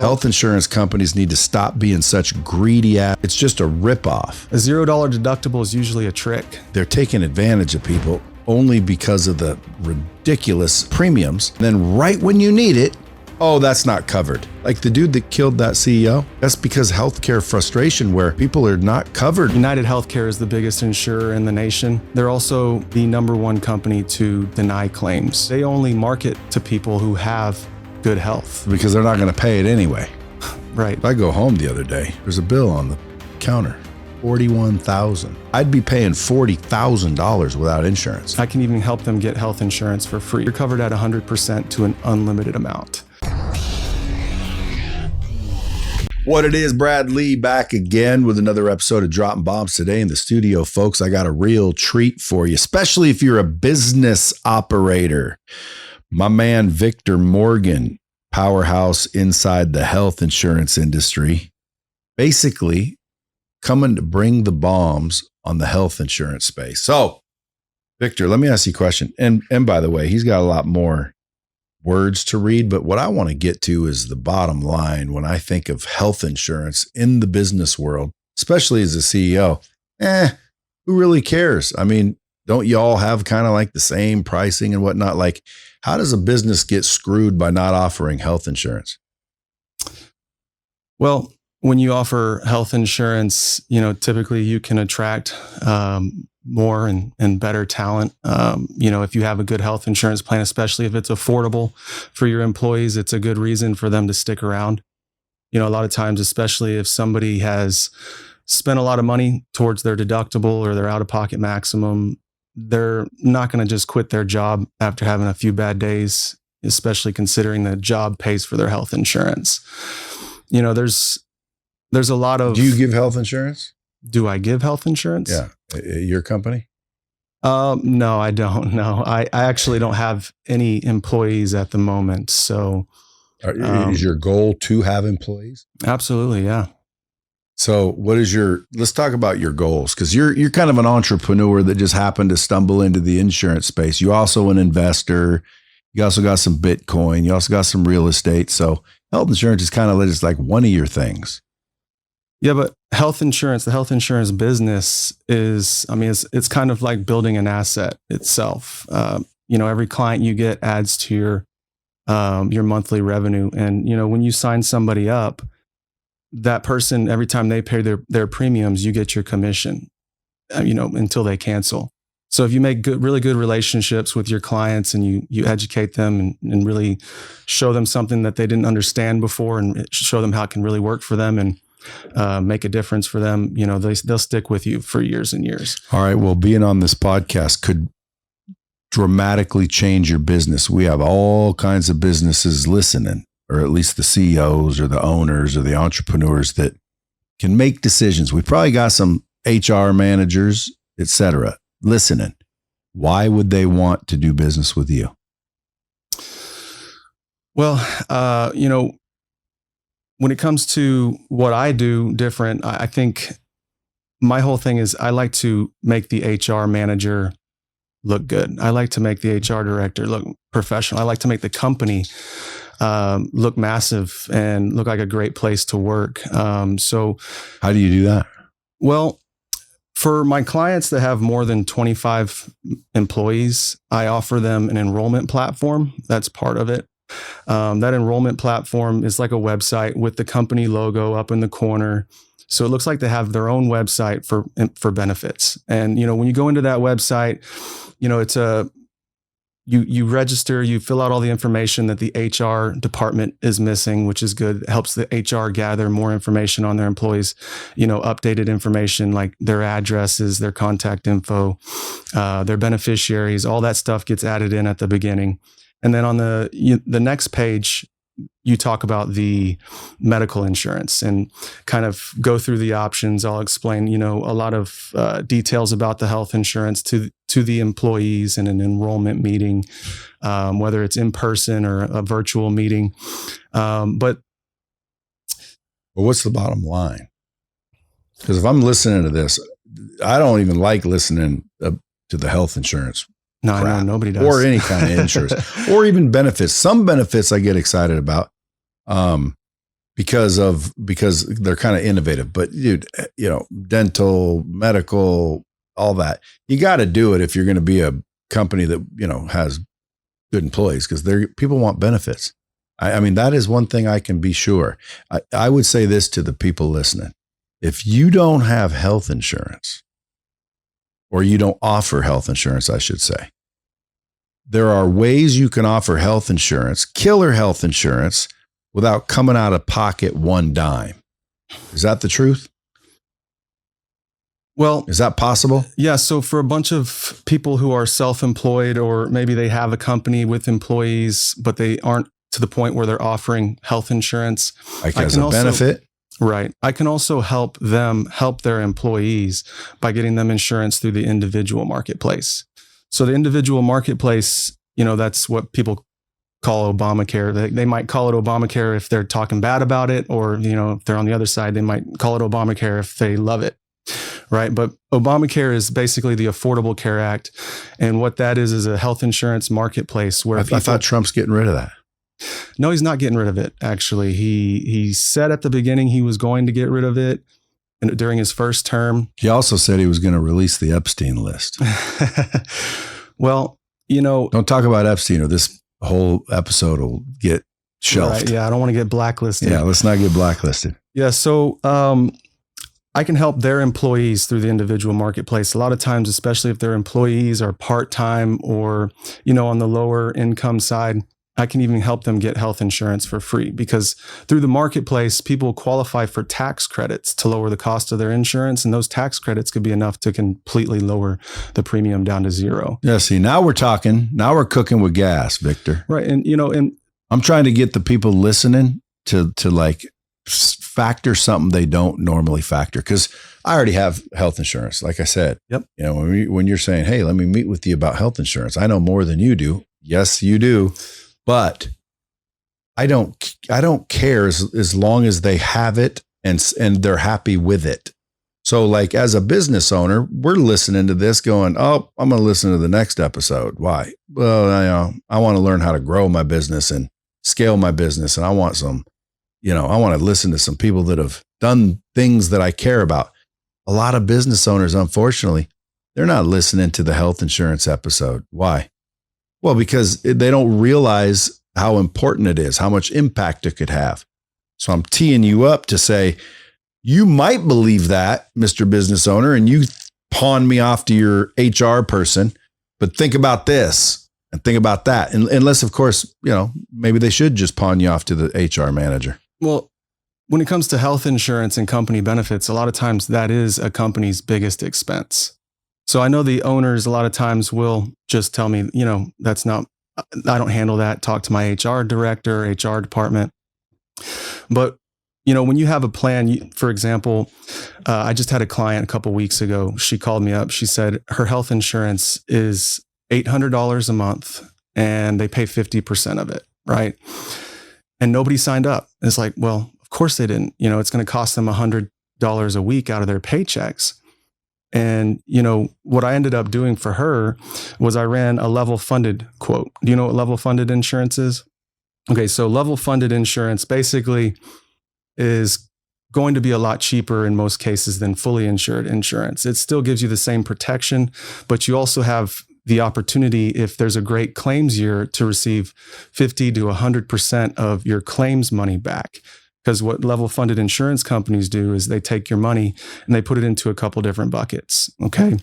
Health insurance companies need to stop being such greedy ass. It's just a ripoff. A $0 deductible is usually a trick. They're taking advantage of people only because of the ridiculous premiums. And then right when you need it, oh, that's not covered. Like the dude that killed that CEO, that's because healthcare frustration where people are not covered. United Healthcare is the biggest insurer in the nation. They're also the #1 company to deny claims. They only market to people who have good health. Because they're not going to pay it anyway. Right. I go home the other day, there's a bill on the counter, $41,000. I'd be paying $40,000 without insurance. I can even help them get health insurance for free. You're covered at 100% to an unlimited amount. What it is, Brad Lee back again with another episode of Dropping Bombs today in the studio, folks. I got a real treat for you, especially if you're a business operator. My man, Victor Morgan, powerhouse inside the health insurance industry, basically coming to bring the bombs on the health insurance space. So, Victor, let me ask you a question. And by the way, he's got a lot more words to read, but what I want to get to is the bottom line when I think of health insurance in the business world, especially as a CEO. Who really cares? I mean, don't you all have kind of like the same pricing and whatnot? Like, how does a business get screwed by not offering health insurance? Well, when you offer health insurance, typically you can attract more and better talent. If you have a good health insurance plan, especially if it's affordable for your employees, it's a good reason for them to stick around. A lot of times, especially if somebody has spent a lot of money towards their deductible or their out-of-pocket maximum, they're not going to just quit their job after having a few bad days, especially considering the job pays for their health insurance. There's a lot of... Do you give health insurance? Do I give health insurance? Yeah. Your company? No, I don't. No, I actually don't have any employees at the moment. So is your goal to have employees? Absolutely. Yeah. So let's talk about your goals, because you're kind of an entrepreneur that just happened to stumble into the insurance space. You also an investor. You also got some Bitcoin. You also got some real estate. So health insurance is kind of just like one of your things. Yeah, but the health insurance business is, it's kind of like building an asset itself. Every client you get adds to your monthly revenue. And, when you sign somebody up, that person, every time they pay their premiums, you get your commission, until they cancel. So if you make really good relationships with your clients and you educate them and really show them something that they didn't understand before and show them how it can really work for them and make a difference for them, they'll stick with you for years and years. All right. Well, being on this podcast could dramatically change your business. We have all kinds of businesses listening, or at least the CEOs or the owners or the entrepreneurs that can make decisions. We probably got some HR managers, etc., listening. Why would they want to do business with you? Well, when it comes to what I do different, I think my whole thing is I like to make the HR manager look good. I like to make the HR director look professional. I like to make the company look massive and look like a great place to work. So how do you do that? Well, for my clients that have more than 25 employees, I offer them an enrollment platform. That's part of it. That enrollment platform is like a website with the company logo up in the corner. So it looks like they have their own website for benefits. And, when you go into that website, it's you register, you fill out all the information that the HR department is missing, which is good. It helps the HR gather more information on their employees, updated information like their addresses, their contact info, their beneficiaries, all that stuff gets added in at the beginning. And then on the next page, you talk about the medical insurance and kind of go through the options. I'll explain, a lot of details about the health insurance to the employees in an enrollment meeting, whether it's in person or a virtual meeting. But what's the bottom line? Because if I'm listening to this, I don't even like listening to the health insurance. No, I know nobody does. Or any kind of insurance or even benefits. Some benefits I get excited about because they're kind of innovative. But dude, dental, medical, all that, you got to do it if you're going to be a company that, has good employees, because people want benefits. I mean, that is one thing I can be sure. I would say this to the people listening. If you don't have health insurance, or you don't offer health insurance, I should say, there are ways you can offer health insurance, killer health insurance, without coming out of pocket one dime. Is that the truth? Well, is that possible? Yeah. So for a bunch of people who are self-employed, or maybe they have a company with employees, but they aren't to the point where they're offering health insurance. Like as a benefit? Right. I can also help them help their employees by getting them insurance through the individual marketplace. So the individual marketplace, that's what people call Obamacare. They might call it Obamacare if they're talking bad about it, or, if they're on the other side, they might call it Obamacare if they love it. Right. But Obamacare is basically the Affordable Care Act. And what that is a health insurance marketplace where I thought Trump's getting rid of that. No, he's not getting rid of it. Actually, he said at the beginning he was going to get rid of it during his first term. He also said he was going to release the Epstein list. Well, don't talk about Epstein, or this whole episode will get shelved. Right, yeah, I don't want to get blacklisted. Yeah, let's not get blacklisted. Yeah, so I can help their employees through the individual marketplace. A lot of times, especially if their employees are part-time or, on the lower income side, I can even help them get health insurance for free, because through the marketplace, people qualify for tax credits to lower the cost of their insurance. And those tax credits could be enough to completely lower the premium down to zero. Yeah. See, now we're talking, now we're cooking with gas, Victor. Right. And I'm trying to get the people listening to like factor something they don't normally factor. Cause I already have health insurance. Like I said, yep. When you're saying, hey, let me meet with you about health insurance, I know more than you do. Yes, you do. But I don't care as long as they have it and they're happy with it. So like as a business owner, we're listening to this going, oh, I'm going to listen to the next episode. Why? Well, I want to learn how to grow my business and scale my business. And I want some, I want to listen to some people that have done things that I care about. A lot of business owners, unfortunately, they're not listening to the health insurance episode. Why? Well, because they don't realize how important it is, how much impact it could have. So I'm teeing you up to say, you might believe that, Mr. Business Owner, and you pawn me off to your HR person, but think about this and think about that. And unless, of course, maybe they should just pawn you off to the HR manager. Well, when it comes to health insurance and company benefits, a lot of times that is a company's biggest expense. So I know the owners a lot of times will just tell me, that's not, I don't handle that. Talk to my HR director, HR department. But, when you have a plan, for example, I just had a client a couple weeks ago. She called me up. She said her health insurance is $800 a month and they pay 50% of it. Right. And nobody signed up. It's like, well, of course they didn't. It's going to cost them $100 a week out of their paychecks. And, what I ended up doing for her was I ran a level funded quote. Do you know what level funded insurance is? Okay. So level funded insurance basically is going to be a lot cheaper in most cases than fully insured insurance. It still gives you the same protection, but you also have the opportunity, if there's a great claims year, to receive 50 to 100% of your claims money back. Because what level funded insurance companies do is they take your money and they put it into a couple different buckets. Okay.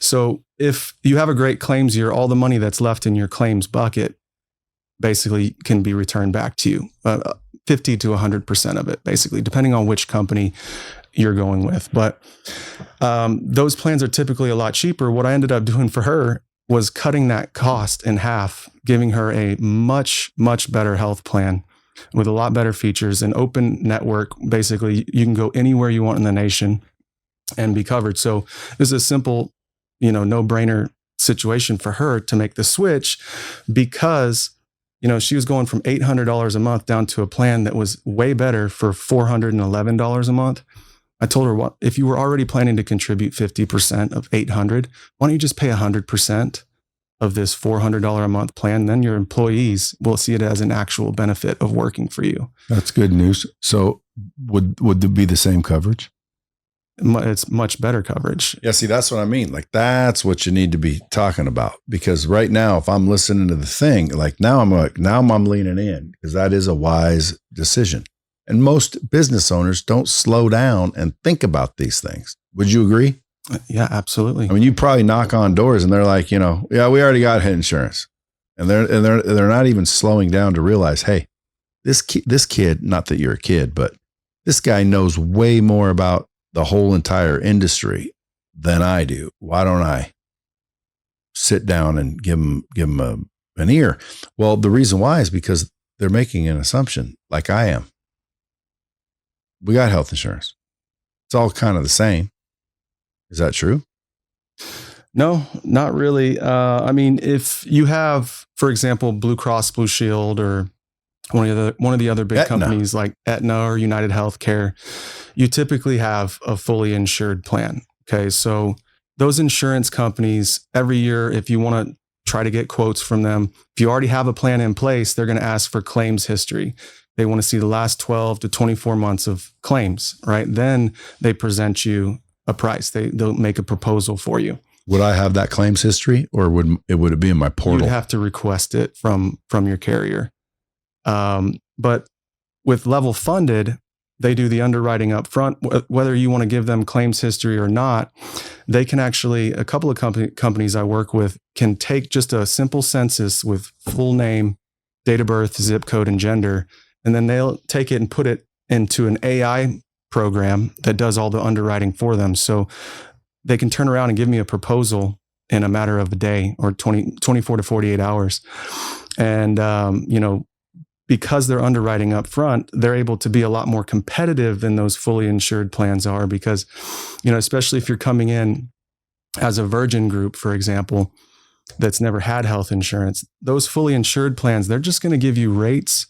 So if you have a great claims year, all the money that's left in your claims bucket basically can be returned back to you. 50 to 100% of it, basically, depending on which company you're going with. But those plans are typically a lot cheaper. What I ended up doing for her was cutting that cost in half, giving her a much, much better health plan with a lot better features, an open network. Basically, you can go anywhere you want in the nation and be covered. So this is a simple, no-brainer situation for her to make the switch, because, she was going from $800 a month down to a plan that was way better for $411 a month. I told her, what if you were already planning to contribute 50% of $800, why don't you just pay 100%? of this $400 a month plan, then your employees will see it as an actual benefit of working for you. That's good news. So would there be the same coverage? It's much better coverage. Yeah, see, that's what I mean. Like, that's what you need to be talking about. Because right now, if I'm listening to the thing, like now I'm leaning in, because that is a wise decision. And most business owners don't slow down and think about these things. Would you agree? Yeah, absolutely. I mean, you probably knock on doors and they're like, yeah, we already got health insurance. And they're not even slowing down to realize, hey, this kid, not that you're a kid, but this guy knows way more about the whole entire industry than I do. Why don't I sit down and give him an ear? Well, the reason why is because they're making an assumption, like I am. We got health insurance. It's all kind of the same. Is that true? No, not really. I mean, if you have, for example, Blue Cross Blue Shield or one of the other big Aetna. companies like Aetna or United Healthcare, you typically have a fully insured plan. Okay. So those insurance companies, every year, if you want to try to get quotes from them, if you already have a plan in place, they're going to ask for claims history. They want to see the last 12 to 24 months of claims, right? Then they present you a price. They'll make a proposal for you. Would I have that claims history, or would it be in my portal? You'd have to request it from your carrier. But with level funded, they do the underwriting up front. Whether you want to give them claims history or not, they can actually, a couple of companies I work with can take just a simple census with full name, date of birth, zip code, and gender, and then they'll take it and put it into an AI program that does all the underwriting for them. So they can turn around and give me a proposal in a matter of a day or 24 to 48 hours. And, because they're underwriting up front, they're able to be a lot more competitive than those fully insured plans are, because, especially if you're coming in as a virgin group, for example, that's never had health insurance, those fully insured plans, they're just going to give you rates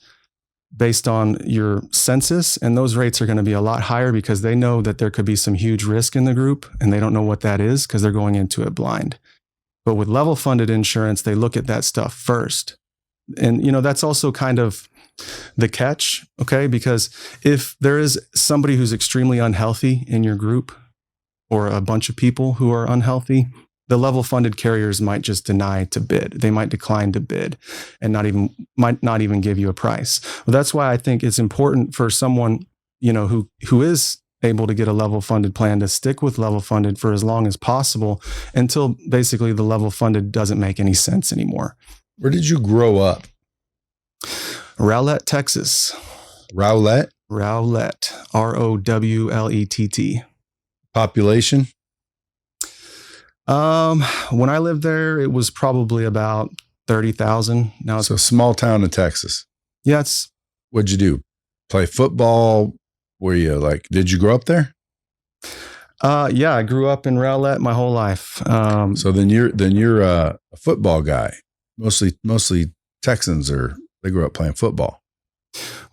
based on your census. And those rates are going to be a lot higher because they know that there could be some huge risk in the group and they don't know what that is because they're going into it blind. But with level funded insurance, they look at that stuff first. And, that's also kind of the catch, okay? Because if there is somebody who's extremely unhealthy in your group or a bunch of people who are unhealthy, the level funded carriers might just deny to bid. They might decline to bid and might not even give you a price. Well, that's why I think it's important for someone, who is able to get a level funded plan to stick with level funded for as long as possible until basically the level funded doesn't make any sense anymore. Where did you grow up? Rowlett, Texas. Rowlett? Rowlett. Rowlett. Population? When I lived there, it was probably about 30,000. Now it's a small town in Texas. Yeah, What'd you do? Play football? Were you did you grow up there? Yeah, I grew up in Rowlett my whole life. So then you're a football guy. Mostly Texans they grew up playing football.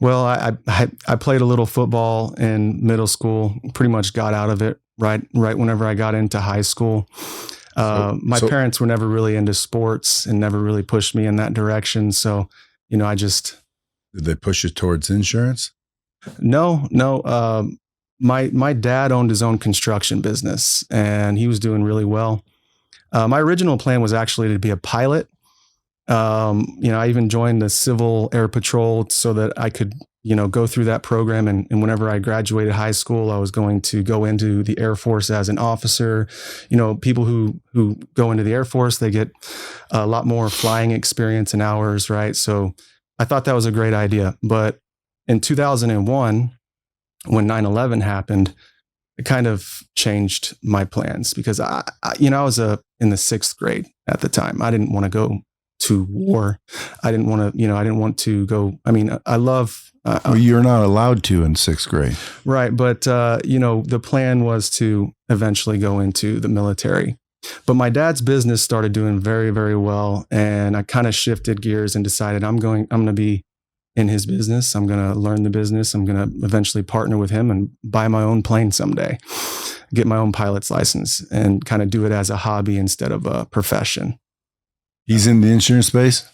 Well, I played a little football in middle school, pretty much got out of it right whenever I got into high school. My parents were never really into sports and never really pushed me in that direction. So, I just... Did they push you towards insurance? No. My dad owned his own construction business and he was doing really well. My original plan was actually to be a pilot. I even joined the Civil Air Patrol so that I could, go through that program. And whenever I graduated high school, I was going to go into the Air Force as an officer. People who go into the Air Force, they get a lot more flying experience and hours, right? So I thought that was a great idea. But in 2001, when 9/11 happened, it kind of changed my plans because I was in the 6th grade at the time. I didn't want to go to war. I didn't want to go. I mean, I love. Well, you're not allowed to in 6th grade. Right. But, the plan was to eventually go into the military. But my dad's business started doing very, very well. And I kind of shifted gears and decided I'm going to be in his business. I'm going to learn the business. I'm going to eventually partner with him and buy my own plane someday, get my own pilot's license and kind of do it as a hobby instead of a profession. He's in the insurance space?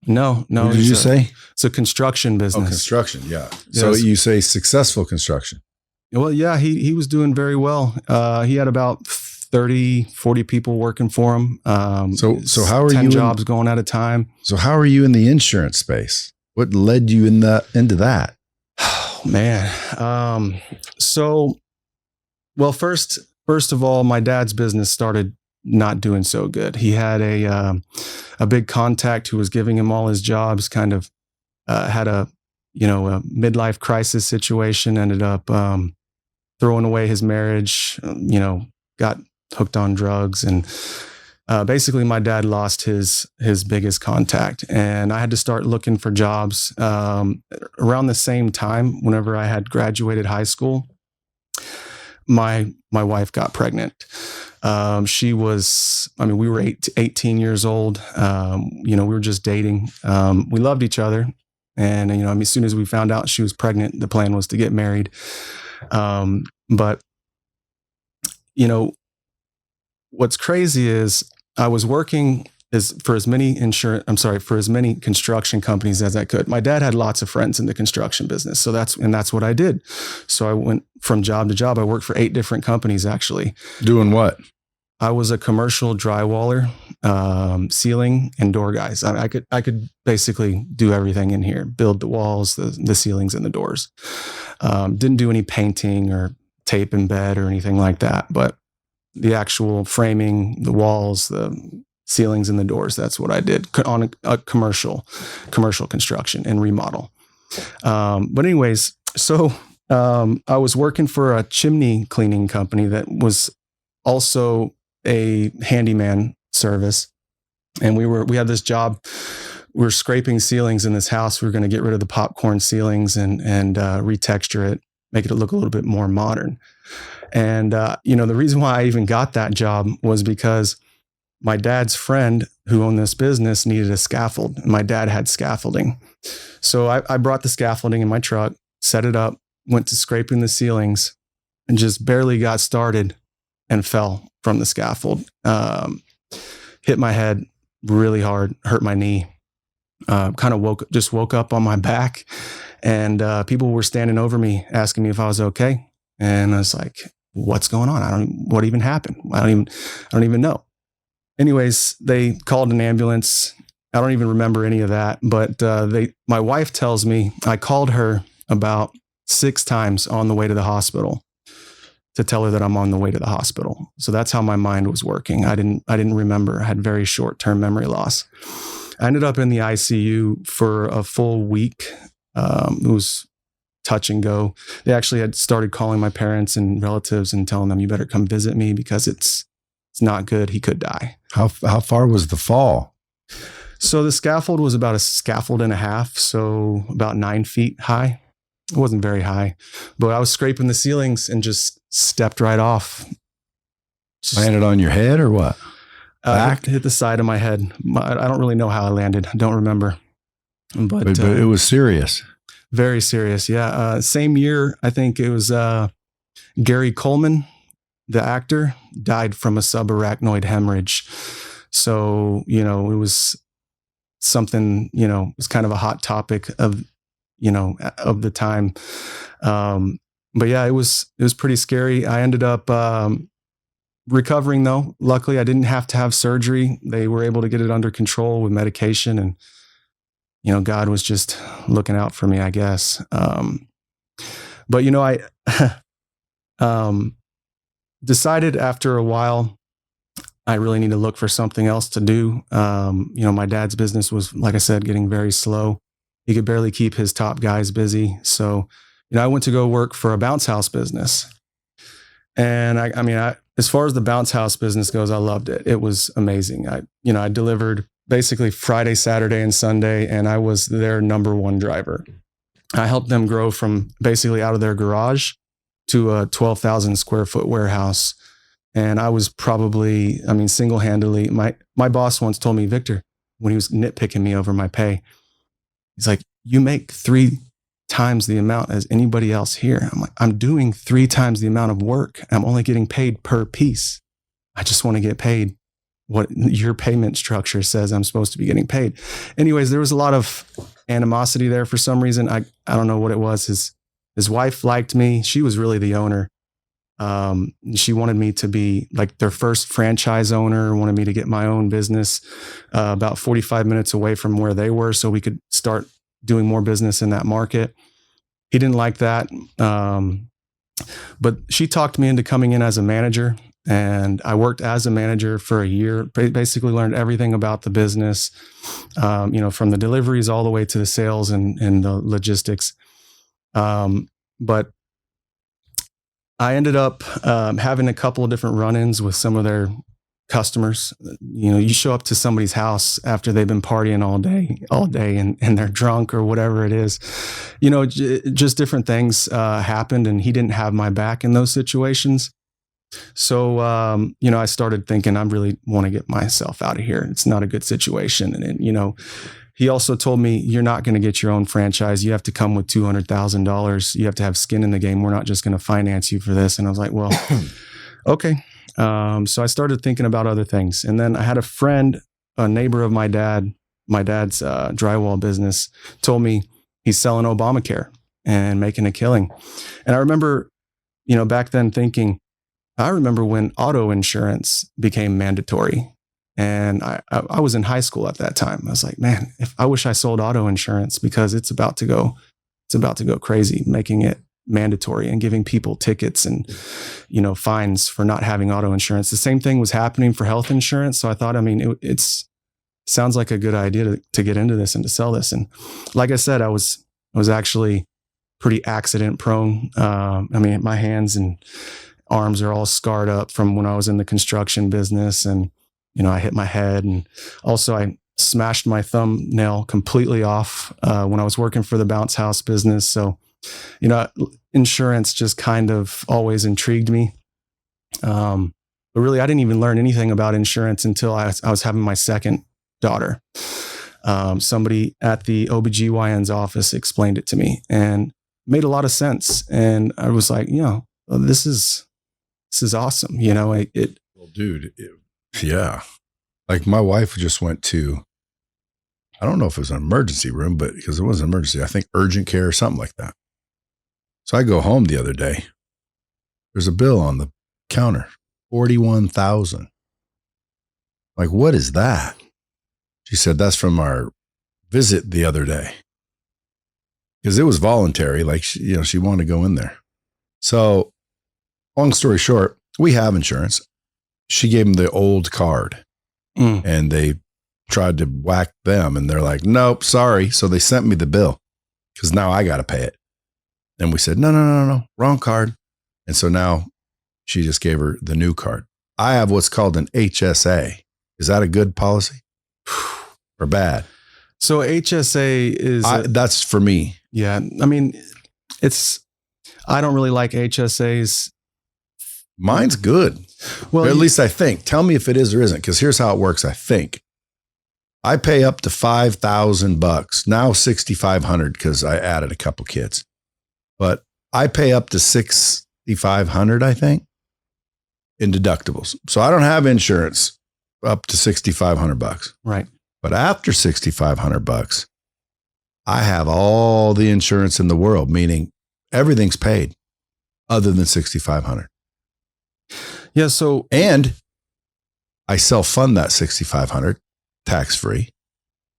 No. What did you say? It's a construction business. Oh, construction. Yeah. So you say successful construction. Well, yeah, he was doing very well. He had about 30, 40 people working for him. So how are 10 you jobs going at a time. So how are you in the insurance space? What led you into that? Oh, man. Well, first of all, my dad's business started not doing so good. He had a big contact who was giving him all his jobs, kind of had a midlife crisis situation, ended up throwing away his marriage, got hooked on drugs. And basically my dad lost his biggest contact, and I had to start looking for jobs around the same time. Whenever I had graduated high school, my wife got pregnant. We were 18 years old. We were just dating. We loved each other. And, as soon as we found out she was pregnant, the plan was to get married. But what's crazy is I was working for as many construction companies as I could. My dad had lots of friends in the construction business. So that's what I did. So I went from job to job. I worked for 8 different companies, actually. Doing what? I was a commercial drywaller, ceiling and door guys. I could basically do everything in here, build the walls, the ceilings and the doors. Didn't do any painting or tape and bed or anything like that, but the actual framing, the walls, the ceilings and the doors, that's what I did on a commercial construction and remodel. But anyways, so I was working for a chimney cleaning company that was also a handyman service. And we had this job. We were scraping ceilings in this house. We were going to get rid of the popcorn ceilings and retexture it, make it look a little bit more modern. And, the reason why I even got that job was because my dad's friend who owned this business needed a scaffold, and my dad had scaffolding. So I brought the scaffolding in my truck, set it up, went to scraping the ceilings, and just barely got started and fell from the scaffold. Hit my head really hard, hurt my knee. Kind of woke up on my back, and people were standing over me asking me if I was okay. And I was like, what's going on? What even happened? I don't even know. Anyways, they called an ambulance. I don't even remember any of that, but my wife tells me I called her about 6 times on the way to the hospital to tell her that I'm on the way to the hospital. So that's how my mind was working. I didn't remember. I had very short-term memory loss. I ended up in the ICU for a full week. It was touch and go. They actually had started calling my parents and relatives and telling them, you better come visit me because it's not good. He could die. How far was the fall? So the scaffold was about a scaffold and a half. So about 9 feet high. It wasn't very high, but I was scraping the ceilings and just stepped right off. Landed on your head or what? Back? Hit the side of my head. I don't really know how I landed. I don't remember. But it was serious. Very serious. Yeah. Same year, I think it was Gary Coleman, the actor, died from a subarachnoid hemorrhage. So, it was something, it was kind of a hot topic of the time. But yeah, it was pretty scary. I ended up recovering though. Luckily, I didn't have to have surgery. They were able to get it under control with medication, and God was just looking out for me, I guess. But I decided after a while I really need to look for something else to do. My dad's business was, like I said, getting very slow. He could barely keep his top guys busy. So, I went to go work for a bounce house business. And I as far as the bounce house business goes, I loved it. It was amazing. I delivered basically Friday, Saturday, and Sunday, and I was their number one driver. I helped them grow from basically out of their garage to a 12,000 square foot warehouse. And I was probably, single-handedly, my boss once told me, Victor, when he was nitpicking me over my pay, he's like, you make 3 times the amount as anybody else here. I'm like, I'm doing 3 times the amount of work. I'm only getting paid per piece. I just want to get paid what your payment structure says I'm supposed to be getting paid. Anyways, there was a lot of animosity there for some reason. I don't know what it was. His wife liked me. She was really the owner. She wanted me to be like their first franchise owner, wanted me to get my own business about 45 minutes away from where they were so we could start doing more business in that market. He didn't like that. But she talked me into coming in as a manager, and I worked as a manager for a year, basically learned everything about the business, from the deliveries all the way to the sales and the logistics. But I ended up having a couple of different run-ins with some of their customers. You show up to somebody's house after they've been partying all day and they're drunk or whatever it is. Just different things happened, and he didn't have my back in those situations. So, I started thinking, I really want to get myself out of here. It's not a good situation. And he also told me, you're not going to get your own franchise. You have to come with $200,000. You have to have skin in the game. We're not just going to finance you for this. And I was like, well, okay. So I started thinking about other things. And then I had a friend, a neighbor of my dad's drywall business, told me he's selling Obamacare and making a killing. And I remember, back then thinking, I remember when auto insurance became mandatory. And I was in high school at that time. I was like, man, I wish I sold auto insurance, because it's about to go crazy, making it mandatory and giving people tickets and, fines for not having auto insurance. The same thing was happening for health insurance. So I thought, it sounds like a good idea to get into this and to sell this. And like I said, I was actually pretty accident prone. My hands and arms are all scarred up from when I was in the construction business, and I hit my head, and also I smashed my thumbnail completely off when I was working for the bounce house business. So, insurance just kind of always intrigued me. But really, I didn't even learn anything about insurance until I was having my second daughter. Somebody at the OBGYN's office explained it to me and made a lot of sense. And I was like, this is awesome. Well, dude, yeah. Like my wife just went to, I don't know if it was an emergency room, but because it was an emergency, I think urgent care or something like that. So I go home the other day. There's a bill on the counter, $41,000. Like, what is that? She said, that's from our visit the other day. Because it was voluntary. Like, she wanted to go in there. So long story short, we have insurance. She gave him the old card and they tried to whack them, and they're like, nope, sorry. So they sent me the bill because now I got to pay it. And we said, no, wrong card. And so now she just gave her the new card. I have what's called an HSA. Is that a good policy or bad? So HSA is that's for me. Yeah. I don't really like HSAs. Mine's good. Well, at least I think. Tell me if it is or isn't, because here's how it works. I think I pay up to $5,000 now, $6,500 because I added a couple kids, but I pay up to $6,500, I think, in deductibles. So I don't have insurance up to $6,500. Right. But after $6,500, I have all the insurance in the world, meaning everything's paid other than $6,500. Yeah. So, and I self-fund that $6,500 tax-free.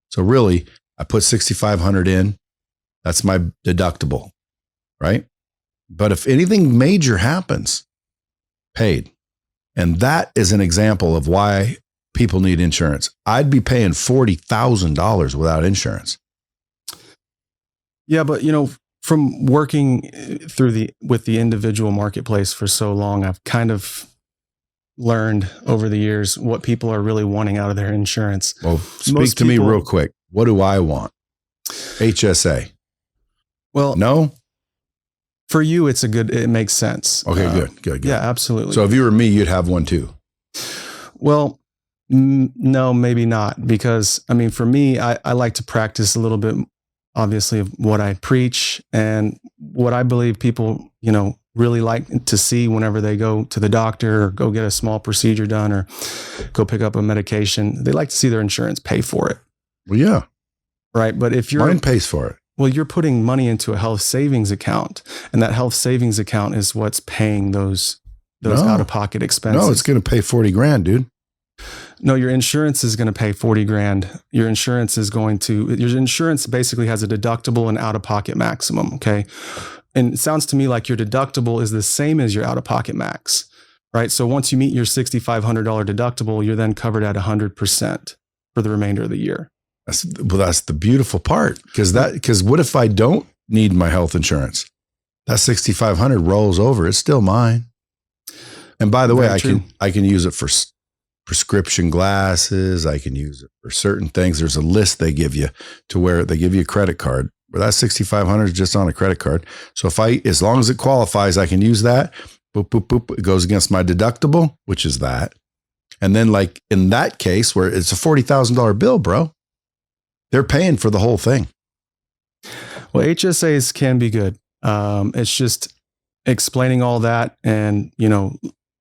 So really, I put $6,500 in. That's my deductible, right? But if anything major happens, paid. And that is an example of why people need insurance. I'd be paying $40,000 without insurance. Yeah, but from working with the individual marketplace for so long, I've kind of learned over the years what people are really wanting out of their insurance. Well, speak to me real quick. What do I want? HSA. Well, no. For you, it makes sense. Okay, good. Yeah, absolutely. So if you were me, you'd have one too. Well, no, maybe not. Because for me, I like to practice a little bit, obviously, of what I preach and what I believe people, really like to see whenever they go to the doctor or go get a small procedure done or go pick up a medication. They like to see their insurance pay for it. Well, yeah. Right. But if Mine pays for it. Well, you're putting money into a health savings account, and that health savings account is what's paying those out-of-pocket expenses. No, it's going to pay 40 grand, dude. No, your insurance is going to pay 40 grand. Your insurance basically has a deductible and out-of-pocket maximum. Okay. And it sounds to me like your deductible is the same as your out-of-pocket max, right? So once you meet your $6,500 deductible, you're then covered at 100% for the remainder of the year. That's the beautiful part. Because what if I don't need my health insurance? That 6,500 rolls over. It's still mine. And by the way, I can use it for prescription glasses. I can use it for certain things. There's a list they give you to where they give you a credit card. Where that 6,500 is just on a credit card. So as long as it qualifies, I can use that. Boop, boop, boop. It goes against my deductible, which is that. And then like in that case where it's a $40,000 bill, bro, they're paying for the whole thing. Well, HSAs can be good. It's just explaining all that and,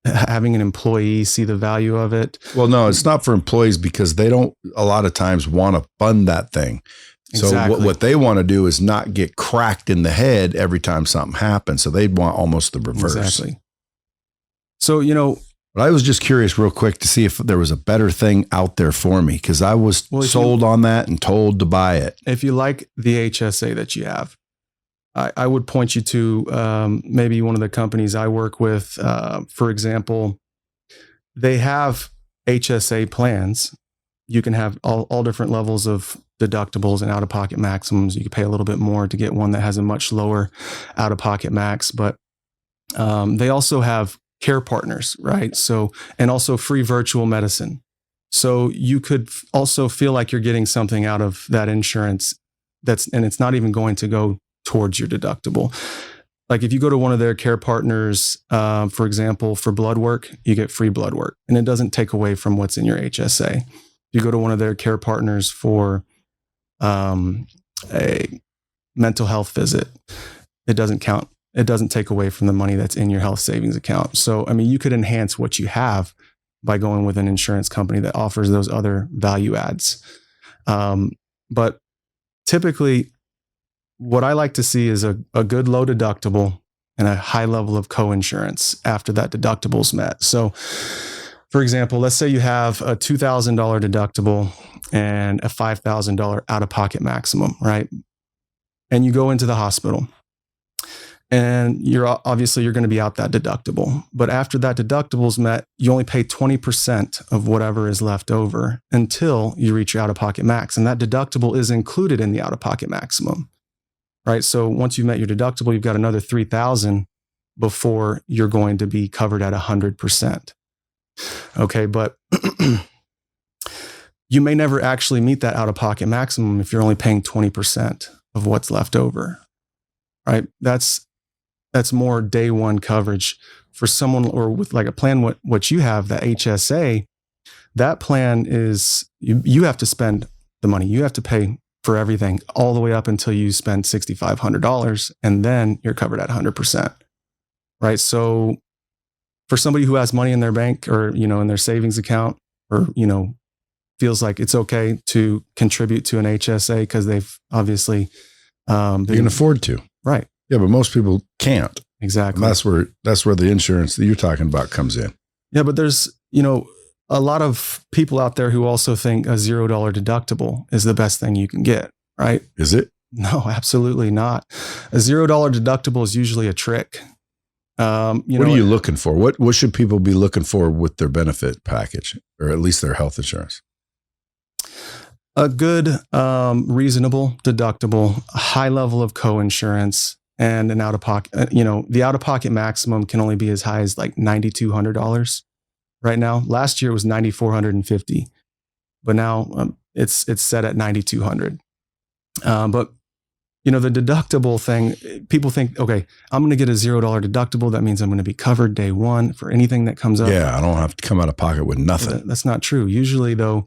having an employee see the value of it. Well, no, it's not for employees because they don't a lot of times want to fund that thing. So exactly. what they want to do is not get cracked in the head every time something happens. So they'd want almost the reverse. Exactly. So, but I was just curious real quick to see if there was a better thing out there for me because I was sold on that and told to buy it. If you like the HSA that you have, I would point you to maybe one of the companies I work with. For example, they have HSA plans. You can have all different levels of deductibles and out-of-pocket maximums. You can pay a little bit more to get one that has a much lower out-of-pocket max, but they also have care partners, right? So, and also free virtual medicine. So you could also feel like you're getting something out of that insurance and it's not even going to go towards your deductible. Like if you go to one of their care partners, for example, for blood work, you get free blood work and it doesn't take away from what's in your HSA. You go to one of their care partners for a mental health visit, it doesn't count. It doesn't take away from the money that's in your health savings account. So, I mean, you could enhance what you have by going with an insurance company that offers those other value adds. But typically, what I like to see is a good low deductible and a high level of co-insurance after that deductible's met. So, for example, let's say you have a $2,000 deductible and a $5,000 out-of-pocket maximum, right? And you go into the hospital. And you're going to be out that deductible. But after that deductible's met, you only pay 20% of whatever is left over until you reach your out-of-pocket max. And that deductible is included in the out-of-pocket maximum, right? So once you've met your deductible, you've got another $3,000 before you're going to be covered at 100%. Okay, but you may never actually meet that out-of-pocket maximum if you're only paying 20% of what's left over, right? That's more day one coverage for someone, or with like a plan, what you have, that HSA, that plan is, you have to spend the money. You have to pay for everything all the way up until you spend $6,500 and then you're covered at 100%. Right. So for somebody who has money in their bank or, in their savings account, or, feels like it's okay to contribute to an HSA because they've obviously they can afford to. Right. Yeah, but most people can't. Exactly. And that's where the insurance that you're talking about comes in. Yeah, but there's, a lot of people out there who also think a $0 deductible is the best thing you can get, right? Is it? No, absolutely not. A $0 deductible is usually a trick. What are you looking for? What should people be looking for with their benefit package, or at least their health insurance? A good, reasonable deductible, a high level of co-insurance, and an out-of-pocket, the out-of-pocket maximum can only be as high as like $9,200 right now. Last year it was $9,450, but now it's set at $9,200. But the deductible thing, people think, okay, I'm going to get a $0 deductible. That means I'm going to be covered day one for anything that comes up. Yeah, I don't have to come out of pocket with nothing. That's not true. Usually, though,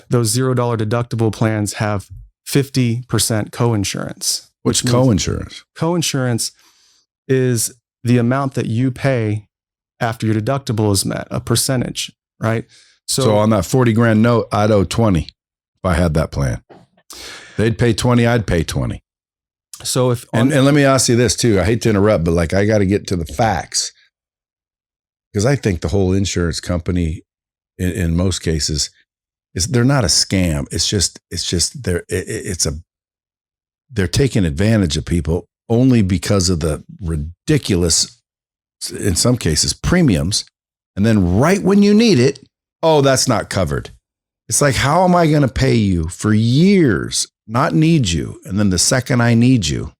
those $0 deductible plans have 50% co-insurance. What's co-insurance? Co-insurance is the amount that you pay after your deductible is met, a percentage, right? So on that 40 grand note, I'd owe 20 if I had that plan. They'd pay 20, I'd pay 20. So if and let me ask you this too. I hate to interrupt, but like I got to get to the facts because I think the whole insurance company, in most cases, they're not a scam. It's just they're taking advantage of people only because of the ridiculous, in some cases, premiums. And then right when you need it, oh, that's not covered. It's like, how am I going to pay you for years, not need you? And then the second I need you,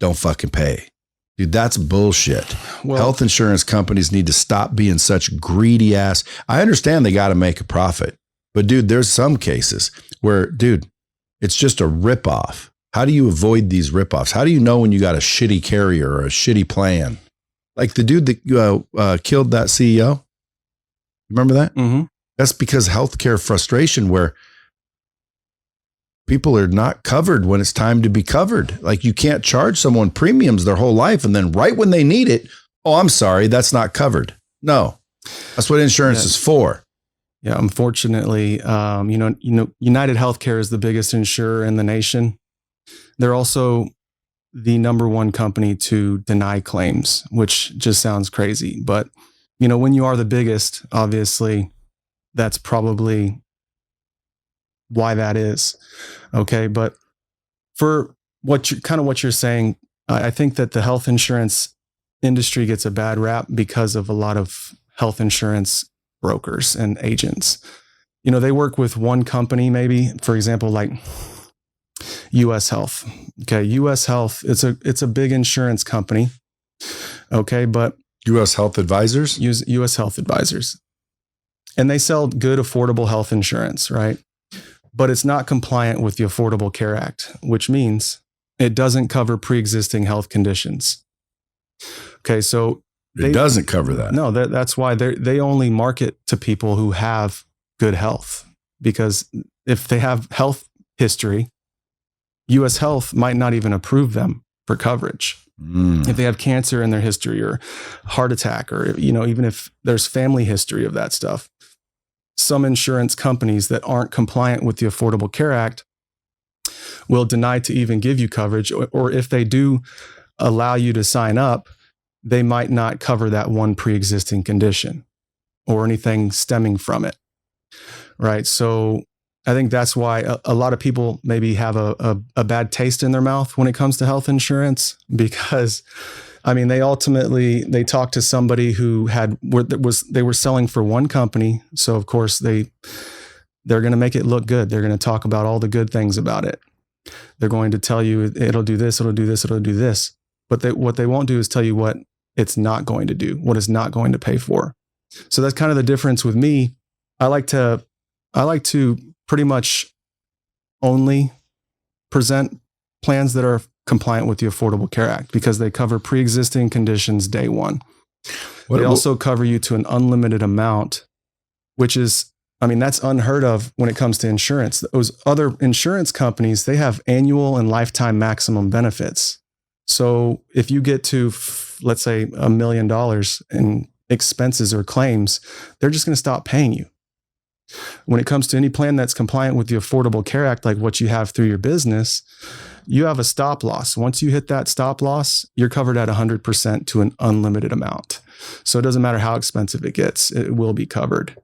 don't fucking pay. Dude, that's bullshit. Well, health insurance companies need to stop being such greedy ass. I understand they got to make a profit, but dude, there's some cases where, dude, it's just a ripoff. How do you avoid these ripoffs? How do you know when you got a shitty carrier or a shitty plan? Like the dude that killed that CEO. Remember that? Mm-hmm. That's because healthcare frustration where people are not covered when it's time to be covered. Like you can't charge someone premiums their whole life. And then right when they need it, oh, I'm sorry, that's not covered. No, that's what insurance is for. Yeah. Unfortunately, United Healthcare is the biggest insurer in the nation. They're also the number one company to deny claims, which just sounds crazy. But, when you are the biggest, obviously, that's probably why that is. Okay. But for what you're saying, I think that the health insurance industry gets a bad rap because of a lot of health insurance brokers and agents. They work with one company, maybe, for example, like US Health. Okay. US Health, it's a big insurance company. Okay. But US Health Advisors? US Health Advisors. And they sell good, affordable health insurance, right? But it's not compliant with the Affordable Care Act, which means it doesn't cover pre-existing health conditions. Okay. So it doesn't cover that. No, that's why they only market to people who have good health, because if they have health history, US Health might not even approve them for coverage. If they have cancer in their history or heart attack, or, even if there's family history of that stuff, some insurance companies that aren't compliant with the Affordable Care Act will deny to even give you coverage. Or if they do allow you to sign up, they might not cover that one pre-existing condition or anything stemming from it. Right. So I think that's why a lot of people maybe have a bad taste in their mouth when it comes to health insurance, because they talked to somebody who they were selling for one company. So of course they're going to make it look good. They're going to talk about all the good things about it. They're going to tell you it'll do this, it'll do this, it'll do this. But what they won't do is tell you what it's not going to do, what it's not going to pay for. So that's kind of the difference with me. I like to pretty much only present plans that are compliant with the Affordable Care Act, because they cover pre-existing conditions day one. They also cover you to an unlimited amount, which is, that's unheard of when it comes to insurance. Those other insurance companies, they have annual and lifetime maximum benefits. So if you get to, let's say, $1 million in expenses or claims, they're just going to stop paying you. When it comes to any plan that's compliant with the Affordable Care Act, like what you have through your business, you have a stop loss. Once you hit that stop loss, you're covered at 100% to an unlimited amount. So it doesn't matter how expensive it gets, it will be covered.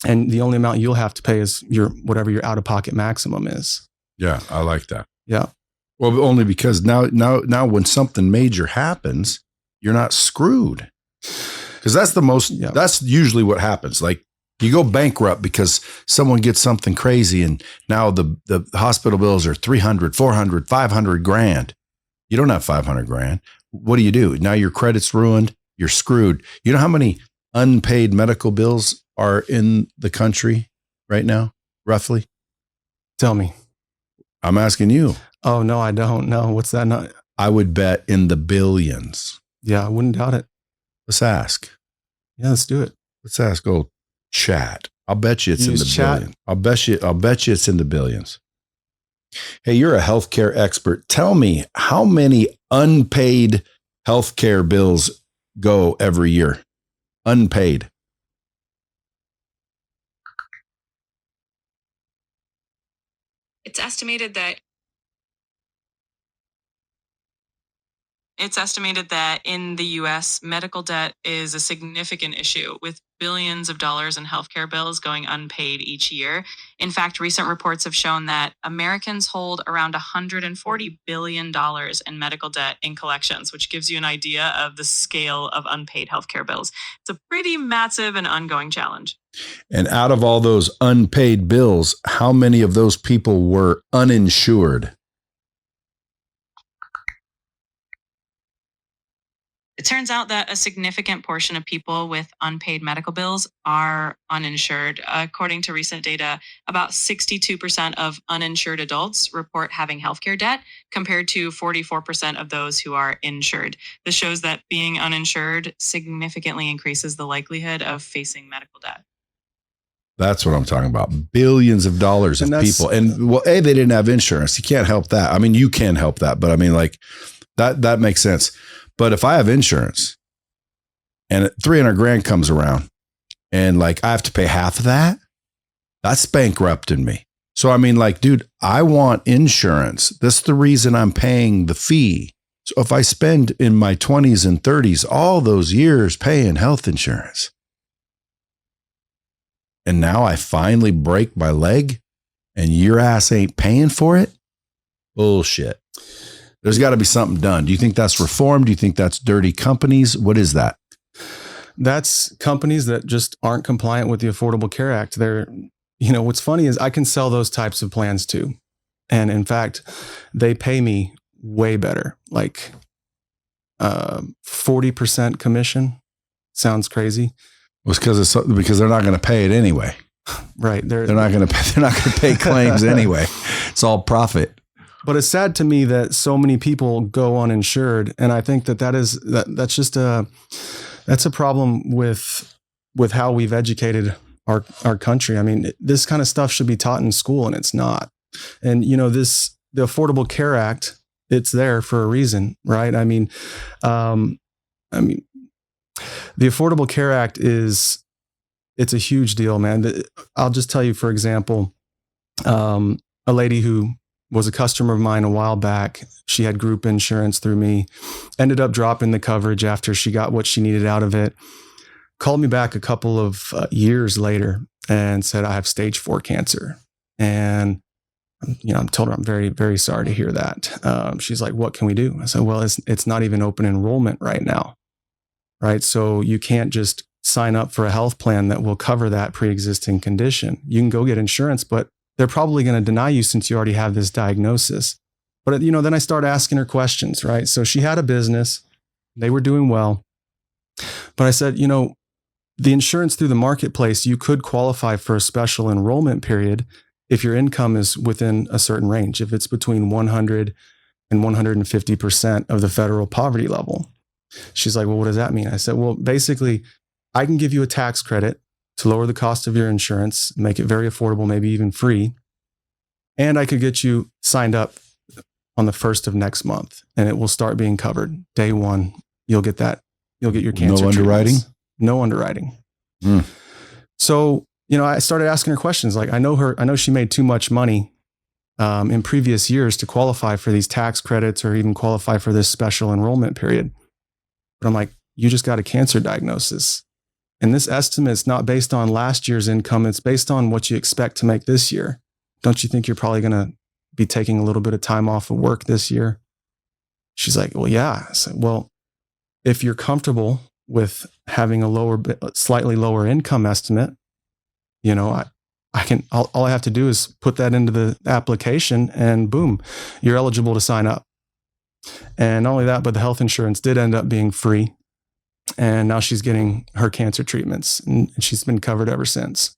And the only amount you'll have to pay is whatever your out-of-pocket maximum is. Yeah, I like that. Yeah. Well, only because now when something major happens, you're not screwed. Because that's usually what happens. Like, you go bankrupt because someone gets something crazy, and now the hospital bills are 300, 400, 500 grand. You don't have 500 grand. What do? Now your credit's ruined. You're screwed. You know how many unpaid medical bills are in the country right now, roughly? Tell me. I'm asking you. Oh, no, I don't know. What's that? I would bet in the billions. Yeah, I wouldn't doubt it. Let's ask. Yeah, let's do it. Let's ask old chat. I'll bet you it's in the billions. I'll bet you it's in the billions. Hey, you're a healthcare expert. Tell me, how many unpaid healthcare bills go every year? Unpaid. It's estimated that in the US, medical debt is a significant issue, with billions of dollars in healthcare bills going unpaid each year. In fact, recent reports have shown that Americans hold around $140 billion in medical debt in collections, which gives you an idea of the scale of unpaid healthcare bills. It's a pretty massive and ongoing challenge. And out of all those unpaid bills, how many of those people were uninsured? It turns out that a significant portion of people with unpaid medical bills are uninsured. According to recent data, about 62% of uninsured adults report having healthcare debt, compared to 44% of those who are insured. This shows that being uninsured significantly increases the likelihood of facing medical debt. That's what I'm talking about. Billions of dollars of people. And well, they didn't have insurance. You can't help that. I mean, you can help that, but I mean, like that makes sense. But if I have insurance and 300 grand comes around and like I have to pay half of that, that's bankrupting me. So, I mean, like, dude, I want insurance. That's the reason I'm paying the fee. So if I spend in my 20s and 30s, all those years paying health insurance, and now I finally break my leg and your ass ain't paying for it? Bullshit. There's got to be something done. Do you think that's reform? Do you think that's dirty companies? What is that? That's companies that just aren't compliant with the Affordable Care Act. They're, what's funny is I can sell those types of plans too. And in fact, they pay me way better, like 40% commission. Sounds crazy. Well, it's because they're not going to pay it anyway. Right. They're not going to pay claims anyway. It's all profit. But it's sad to me that so many people go uninsured, and I think that's just a problem with how we've educated our country. I mean, this kind of stuff should be taught in school, and it's not. And the Affordable Care Act, it's there for a reason, right? I mean, the Affordable Care Act it's a huge deal, man. I'll just tell you, for example, a lady who was a customer of mine a while back. She had group insurance through me, ended up dropping the coverage after she got what she needed out of it, called me back a couple of years later and said, I have stage 4 cancer. And, I told her, I'm very, very sorry to hear that. She's like, what can we do? I said, well, it's not even open enrollment right now. Right. So you can't just sign up for a health plan that will cover that pre-existing condition. You can go get insurance, but they're probably going to deny you since you already have this diagnosis. But, then I start asking her questions, right? So she had a business. They were doing well. But I said, the insurance through the marketplace, you could qualify for a special enrollment period if your income is within a certain range, if it's between 100 and 150% of the federal poverty level. She's like, well, what does that mean? I said, well, basically, I can give you a tax credit to lower the cost of your insurance, make it very affordable, maybe even free. And I could get you signed up on the 1st of next month, and it will start being covered. Day 1, you'll get that. You'll get your cancer. No underwriting? No underwriting. So, I started asking her questions. Like, I know she made too much money in previous years to qualify for these tax credits or even qualify for this special enrollment period. But I'm like, you just got a cancer diagnosis. And this estimate is not based on last year's income. It's based on what you expect to make this year. Don't you think you're probably going to be taking a little bit of time off of work this year? She's like, well, yeah. I said, well, if you're comfortable with having slightly lower income estimate, all I have to do is put that into the application and boom, you're eligible to sign up. And not only that, but the health insurance did end up being free. And now she's getting her cancer treatments, and she's been covered ever since.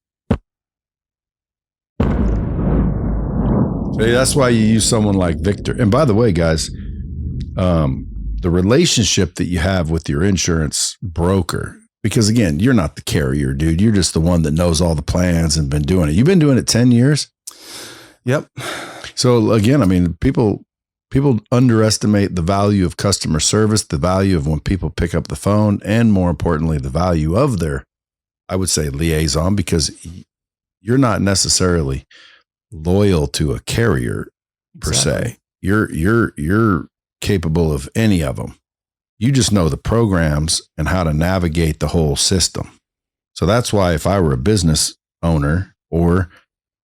Hey, that's why you use someone like Victor. And by the way, guys, the relationship that you have with your insurance broker, because again, you're not the carrier, dude. You're just the one that knows all the plans and been doing it. You've been doing it 10 years. Yep. So again, I mean, people People underestimate the value of customer service, the value of when people pick up the phone, and more importantly, the value of their, I would say, liaison, because you're not necessarily loyal to a carrier per se. You're capable of any of them. You just know the programs and how to navigate the whole system. So that's why if I were a business owner or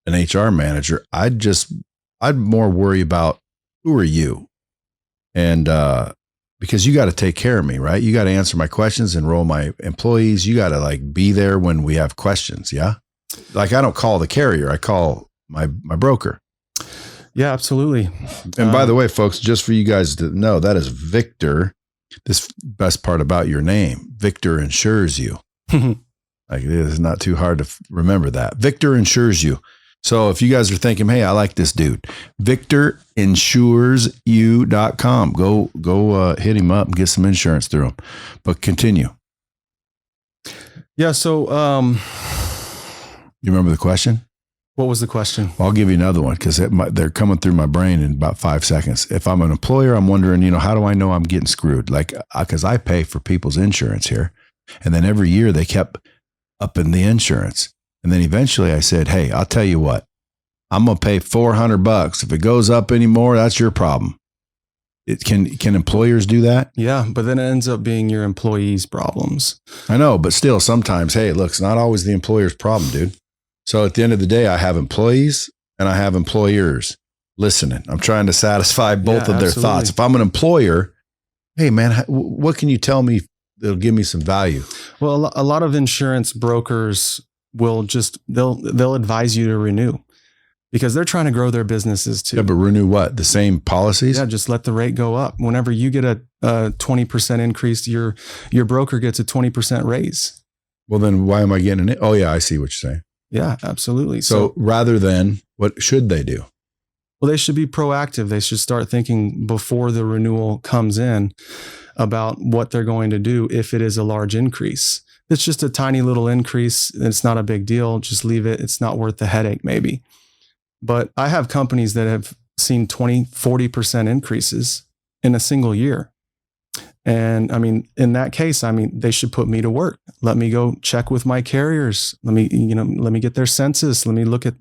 an HR manager, I'd more worry about who are you? And because you got to take care of me, right? You got to answer my questions, enroll my employees. You got to like be there when we have questions. Yeah. Like I don't call the carrier. I call my broker. Yeah, absolutely. And by the way, folks, just for you guys to know, that is Victor. This best part about your name, Victor Insures You. Like it is not too hard to remember that. Victor Insures You. So if you guys are thinking, hey, I like this dude, VictorInsuresYou.com. Go hit him up and get some insurance through him. But continue. Yeah. So, you remember the question? What was the question? Well, I'll give you another one because they're coming through my brain in about 5 seconds. If I'm an employer, I'm wondering, how do I know I'm getting screwed? Like, because I pay for people's insurance here. And then every year they kept upping the insurance. And then eventually I said, hey, I'll tell you what, I'm going to pay $400. If it goes up anymore, that's your problem. Can employers do that? Yeah, but then it ends up being your employees' problems. I know, but still sometimes, hey, look, it's not always the employer's problem, dude. So at the end of the day, I have employees and I have employers listening. I'm trying to satisfy both of their thoughts. If I'm an employer, hey man, what can you tell me that'll give me some value? Well, a lot of insurance brokers will they'll advise you to renew because they're trying to grow their businesses too. Yeah, but renew what? The same policies? Yeah, just let the rate go up. Whenever you get a 20% increase, your broker gets a 20% raise. Well, then why am I getting it? Oh yeah, I see what you're saying. Yeah, absolutely. So rather than, what should they do? Well, they should be proactive. They should start thinking before the renewal comes in about what they're going to do if it is a large increase. It's just a tiny little increase. It's not a big deal. Just leave it. It's not worth the headache maybe. But I have companies that have seen 20, 40% increases in a single year. And I mean, in that case, they should put me to work. Let me go check with my carriers. Let me get their census. Let me look at.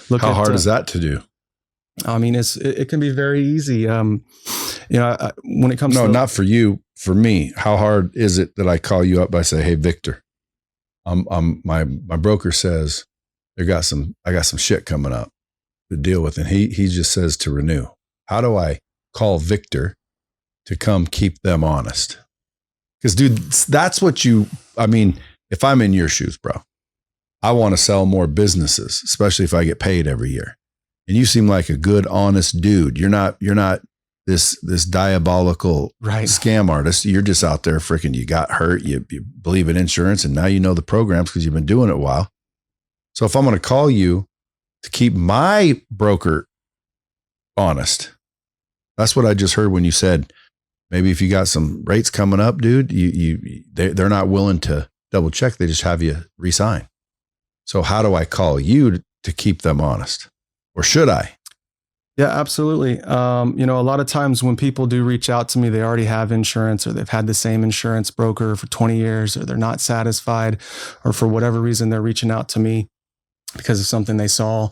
How hard is that to do? I mean, it can be very easy. When it comes to not for you, for me, how hard is it that I call you up? I say, hey, Victor, my broker says I got some shit coming up to deal with. And he just says to renew. How do I call Victor to come keep them honest? Because dude, that's what if I'm in your shoes, bro, I want to sell more businesses, especially if I get paid every year. And you seem like a good, honest dude. You're not this diabolical scam artist. You're just out there freaking, you got hurt. You believe in insurance and now you know the programs because you've been doing it a while. So if I'm going to call you to keep my broker honest, that's what I just heard when you said, maybe if you got some rates coming up, dude, they're not willing to double check. They just have you resign. So how do I call you to keep them honest? Or should I? Yeah, absolutely. A lot of times when people do reach out to me, they already have insurance or they've had the same insurance broker for 20 years, or they're not satisfied, or for whatever reason, they're reaching out to me because of something they saw,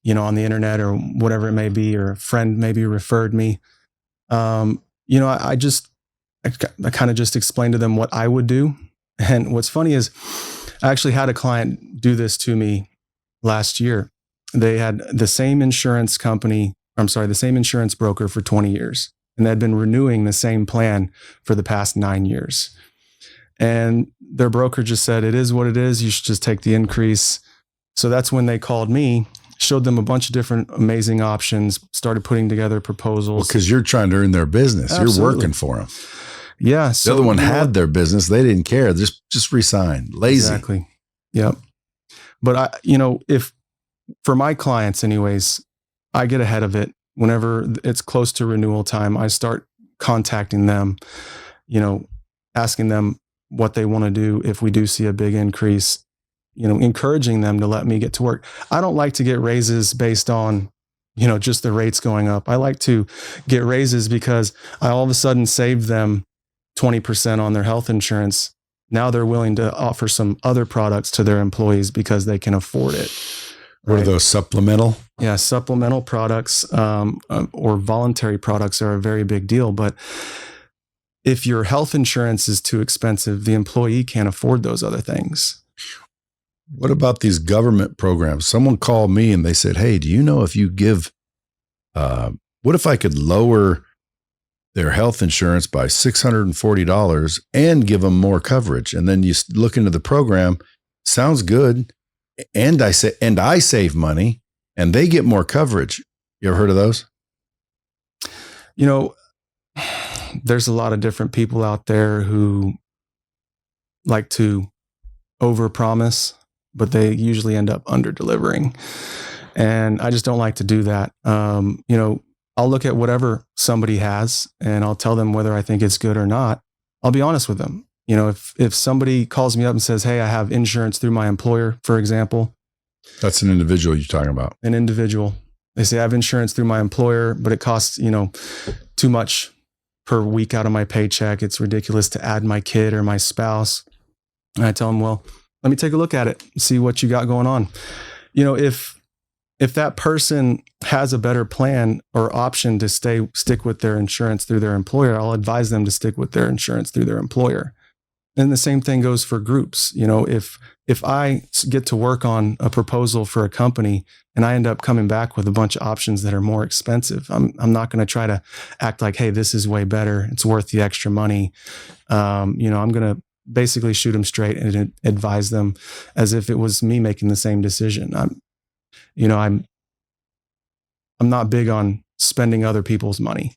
on the internet or whatever it may be, or a friend maybe referred me. I kind of just explained to them what I would do. And what's funny is I actually had a client do this to me last year. They had the same insurance broker for 20 years, and they'd been renewing the same plan for the past 9 years. And their broker just said, it is what it is. You should just take the increase. So that's when they called me, showed them a bunch of different amazing options, started putting together proposals. Because you're trying to earn their business. Absolutely. You're working for them. Yeah. So the other one had their business. They didn't care. Just resign. Lazy. Exactly. Yep. But if for my clients anyways, I get ahead of it. Whenever it's close to renewal time, I start contacting them, asking them what they want to do if we do see a big increase, encouraging them to let me get to work. I don't like to get raises based on, just the rates going up. I like to get raises because I all of a sudden saved them 20% on their health insurance. Now they're willing to offer some other products to their employees because they can afford it. What are those, supplemental? Yeah, supplemental products or voluntary products are a very big deal. But if your health insurance is too expensive, the employee can't afford those other things. What about these government programs? Someone called me and they said, hey, do you know if you give, what if I could lower their health insurance by $640 and give them more coverage? And then you look into the program, sounds good. And I save money and they get more coverage. You ever heard of those? There's a lot of different people out there who like to overpromise, but they usually end up under-delivering. And I just don't like to do that. I'll look at whatever somebody has and I'll tell them whether I think it's good or not. I'll be honest with them. If somebody calls me up and says, hey, I have insurance through my employer, for example. That's an individual you're talking about. An individual. They say I have insurance through my employer, but it costs, too much per week out of my paycheck. It's ridiculous to add my kid or my spouse. And I tell them, well, let me take a look at it, see what you got going on. If that person has a better plan or option to stick with their insurance through their employer, I'll advise them to stick with their insurance through their employer. And the same thing goes for groups. If I get to work on a proposal for a company and I end up coming back with a bunch of options that are more expensive, I'm not going to try to act like, hey, this is way better, it's worth the extra money. I'm going to basically shoot them straight and advise them as if it was me making the same decision. I'm not big on spending other people's money.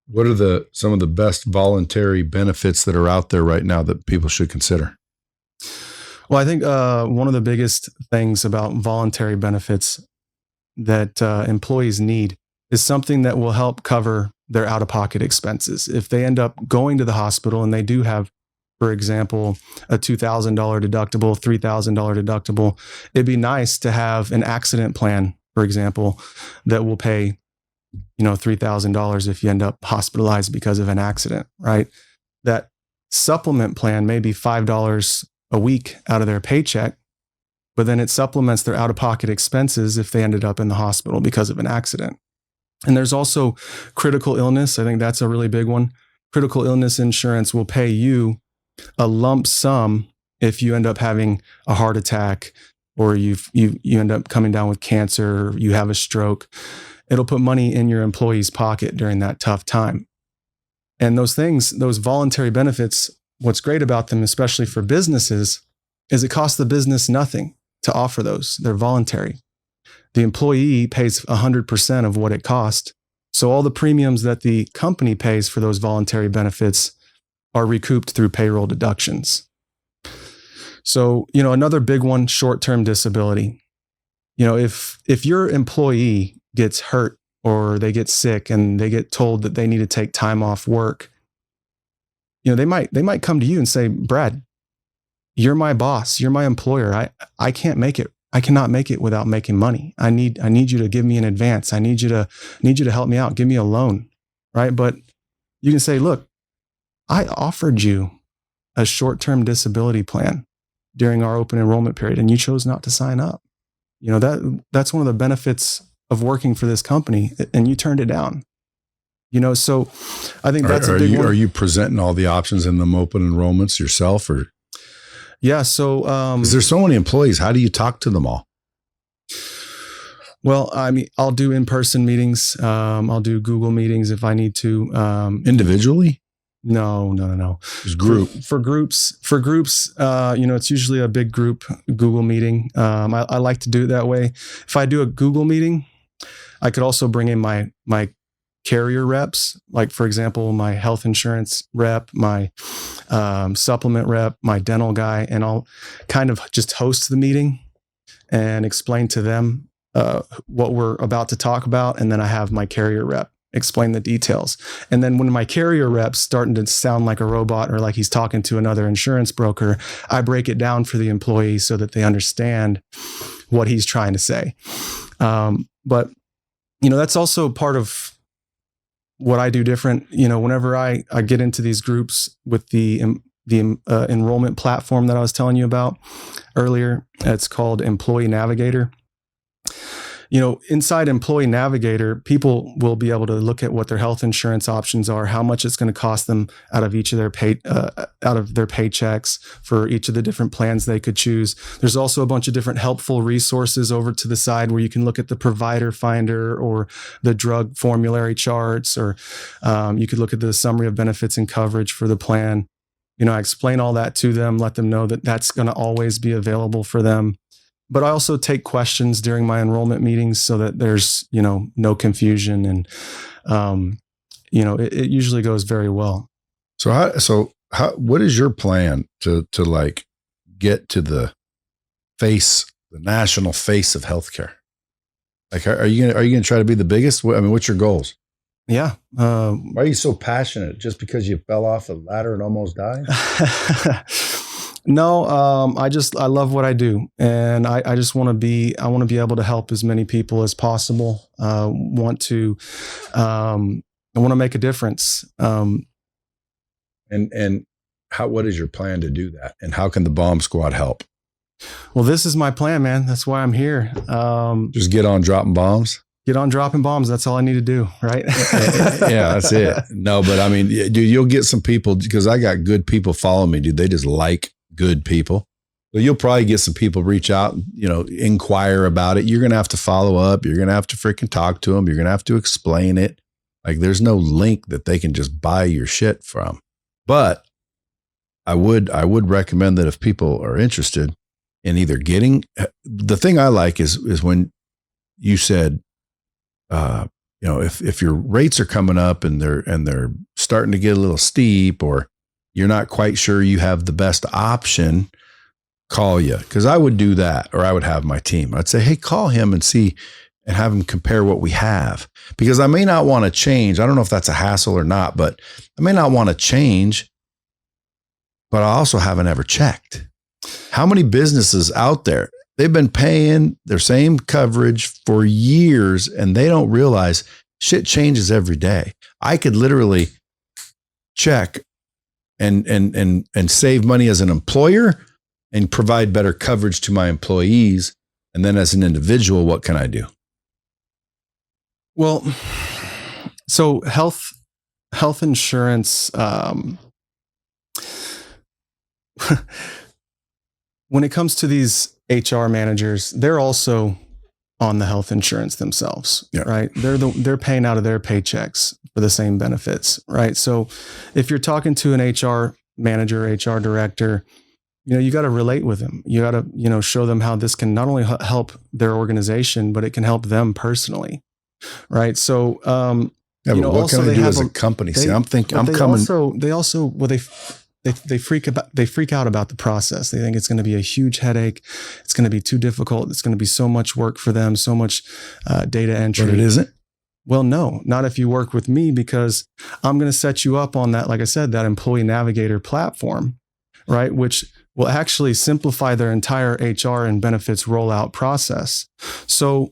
What are some of the best voluntary benefits that are out there right now that people should consider? Well, I think one of the biggest things about voluntary benefits that employees need is something that will help cover their out-of-pocket expenses. If they end up going to the hospital and they do have, for example, a $2,000 deductible, $3,000 deductible, it'd be nice to have an accident plan, for example, that will pay $3,000 if you end up hospitalized because of an accident, right? That supplement plan may be $5 a week out of their paycheck, but then it supplements their out-of-pocket expenses if they ended up in the hospital because of an accident. And there's also critical illness. I think that's a really big one. Critical illness insurance will pay you a lump sum if you end up having a heart attack or you end up coming down with cancer, or you have a stroke. It'll put money in your employee's pocket during that tough time. And those voluntary benefits, what's great about them, especially for businesses, is it costs the business nothing to offer those. They're voluntary. The employee pays 100% of what it costs. So all the premiums that the company pays for those voluntary benefits are recouped through payroll deductions. So, another big one, short-term disability. If your employee gets hurt or they get sick and they get told that they need to take time off work, they might come to you and say, Brad, you're my boss, you're my employer. I can't make it. I cannot make it without making money. I need you to give me an advance. I need you to help me out. Give me a loan, right? But you can say, look, I offered you a short-term disability plan during our open enrollment period, and you chose not to sign up. That's one of the benefits of working for this company, and you turned it down. So I think that's a big one. Are you presenting all the options in them open enrollments yourself, or? Yeah. So, because there's so many employees, how do you talk to them all? Well, I'll do in-person meetings. I'll do Google meetings if I need to. Individually? No. Just group. For groups, it's usually a big group Google meeting. I like to do it that way. If I do a Google meeting, I could also bring in my carrier reps, like, for example, my health insurance rep, my supplement rep, my dental guy, and I'll kind of just host the meeting and explain to them what we're about to talk about. And then I have my carrier rep explain the details. And then when my carrier rep's starting to sound like a robot or like he's talking to another insurance broker, I break it down for the employee so that they understand what he's trying to say. But that's also part of what I do different. Whenever I get into these groups with the enrollment platform that I was telling you about earlier, it's called Employee Navigator. Inside Employee Navigator, people will be able to look at what their health insurance options are, how much it's going to cost them out of each of their paychecks for each of the different plans they could choose. There's also a bunch of different helpful resources over to the side where you can look at the provider finder or the drug formulary charts, or you could look at the summary of benefits and coverage for the plan. I explain all that to them, let them know that that's going to always be available for them. But I also take questions during my enrollment meetings so that there's, no confusion, and, it usually goes very well. So what is your plan to like get to the national face of healthcare? Like, are you going to try to be the biggest? What's your goals? Yeah. Why are you so passionate? Just because you fell off a ladder and almost died? No, I love what I do, and I just want to be able to help as many people as possible. I want to make a difference. And what is your plan to do that? And how can the bomb squad help? Well, this is my plan, man. That's why I'm here. Just get on dropping bombs. Get on dropping bombs. That's all I need to do, right? Yeah, that's it. No, but dude, you'll get some people, because I got good people following me, dude. They just like good people. So you'll probably get some people reach out, inquire about it. You're going to have to follow up. You're going to have to freaking talk to them. You're going to have to explain it. Like, there's no link that they can just buy your shit from. But I would recommend that if people are interested in either getting, the thing I like is when you said, if your rates are coming up and they're starting to get a little steep, or you're not quite sure you have the best option, call you. Because I would do that, or I would have my team. I'd say, hey, call him and see, and have him compare what we have. Because I may not want to change. I don't know if that's a hassle or not, but I may not want to change, but I also haven't ever checked. How many businesses out there, they've been paying their same coverage for years, and they don't realize shit changes every day. I could literally check and save money as an employer and provide better coverage to my employees. And then as an individual, what can I do? Well, so health insurance, when it comes to these HR managers, they're also on the health insurance themselves, right? They're paying out of their paychecks for the same benefits, right? So if you're talking to an HR manager, HR director, you got to relate with them. You got to, show them how this can not only help their organization, but it can help them personally, right? So, but what can I do as a company? See, I'm coming. They freak out about the process. They think it's going to be a huge headache. It's going to be too difficult. It's going to be so much work for them, so much data entry. But it isn't? Well, no, not if you work with me, because I'm going to set you up on that, like I said, that Employee Navigator platform, right? Which will actually simplify their entire HR and benefits rollout process. So,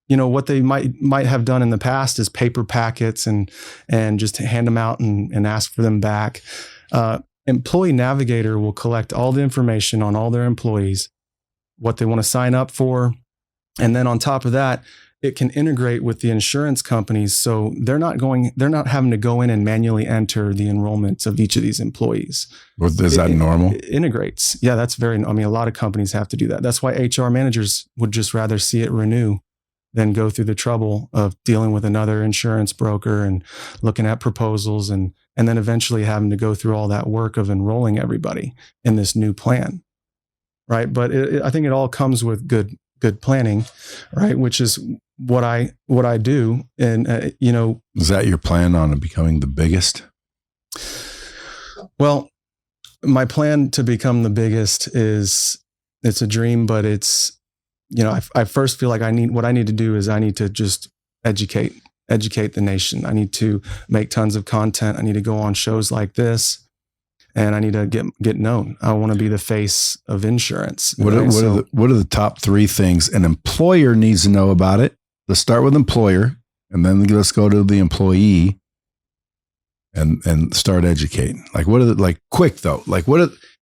what they might have done in the past is paper packets and just hand them out and ask for them back. Employee Navigator will collect all the information on all their employees, what they want to sign up for. And then on top of that, it can integrate with the insurance companies. So they're not having to go in and manually enter the enrollments of each of these employees. Is that normal? It integrates. Yeah, that's a lot of companies have to do that. That's why HR managers would just rather see it renew than go through the trouble of dealing with another insurance broker and looking at proposals and then eventually having to go through all that work of enrolling everybody in this new plan, right? But I think it all comes with good planning, right? Which is what I do. And, is that your plan on becoming the biggest? Well, my plan to become the biggest it's a dream, but it's, I first feel like I need to just educate the nation. I need to make tons of content. I need to go on shows like this, and I need to get known. I want to be the face of insurance. What are the top 3 things an employer needs to know about it? Let's start with employer. And then let's go to the employee and start educating. Like, what are the, like, quick though? Like,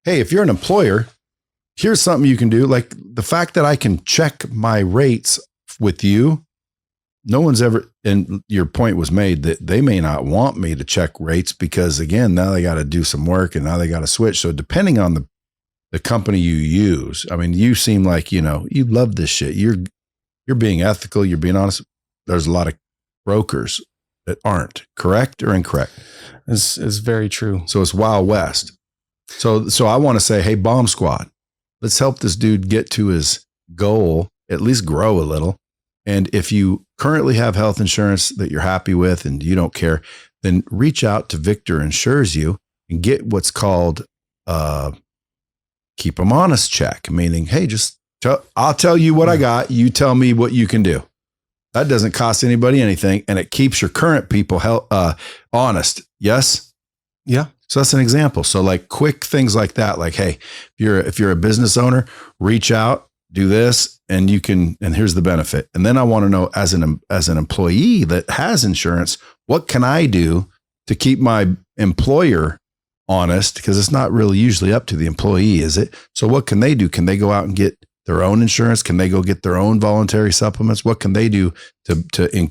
hey, if you're an employer, here's something you can do. Like the fact that I can check my rates with you. No one's ever, and your point was made that they may not want me to check rates because again, now they got to do some work and now they got to switch. So depending on the company you use, I mean, you seem like, you love this shit. You're being ethical. You're being honest. There's a lot of brokers that aren't. Correct or incorrect? It's very true. So it's Wild West. So I want to say, hey, Bomb Squad, let's help this dude get to his goal, at least grow a little. And if you currently have health insurance that you're happy with and you don't care, then reach out to Victor Insures You and get what's called keep them honest check, meaning, hey, I'll tell you what I got. You tell me what you can do. That doesn't cost anybody anything, and it keeps your current people honest. Yes? Yeah. So that's an example. So like quick things like that, like, hey, if you're a business owner, reach out, do this, and you can, and here's the benefit. And then I want to know as an employee that has insurance, what can I do to keep my employer honest? Because it's not really usually up to the employee, is it? So what can they do? Can they go out and get their own insurance? Can they go get their own voluntary supplements? What can they do to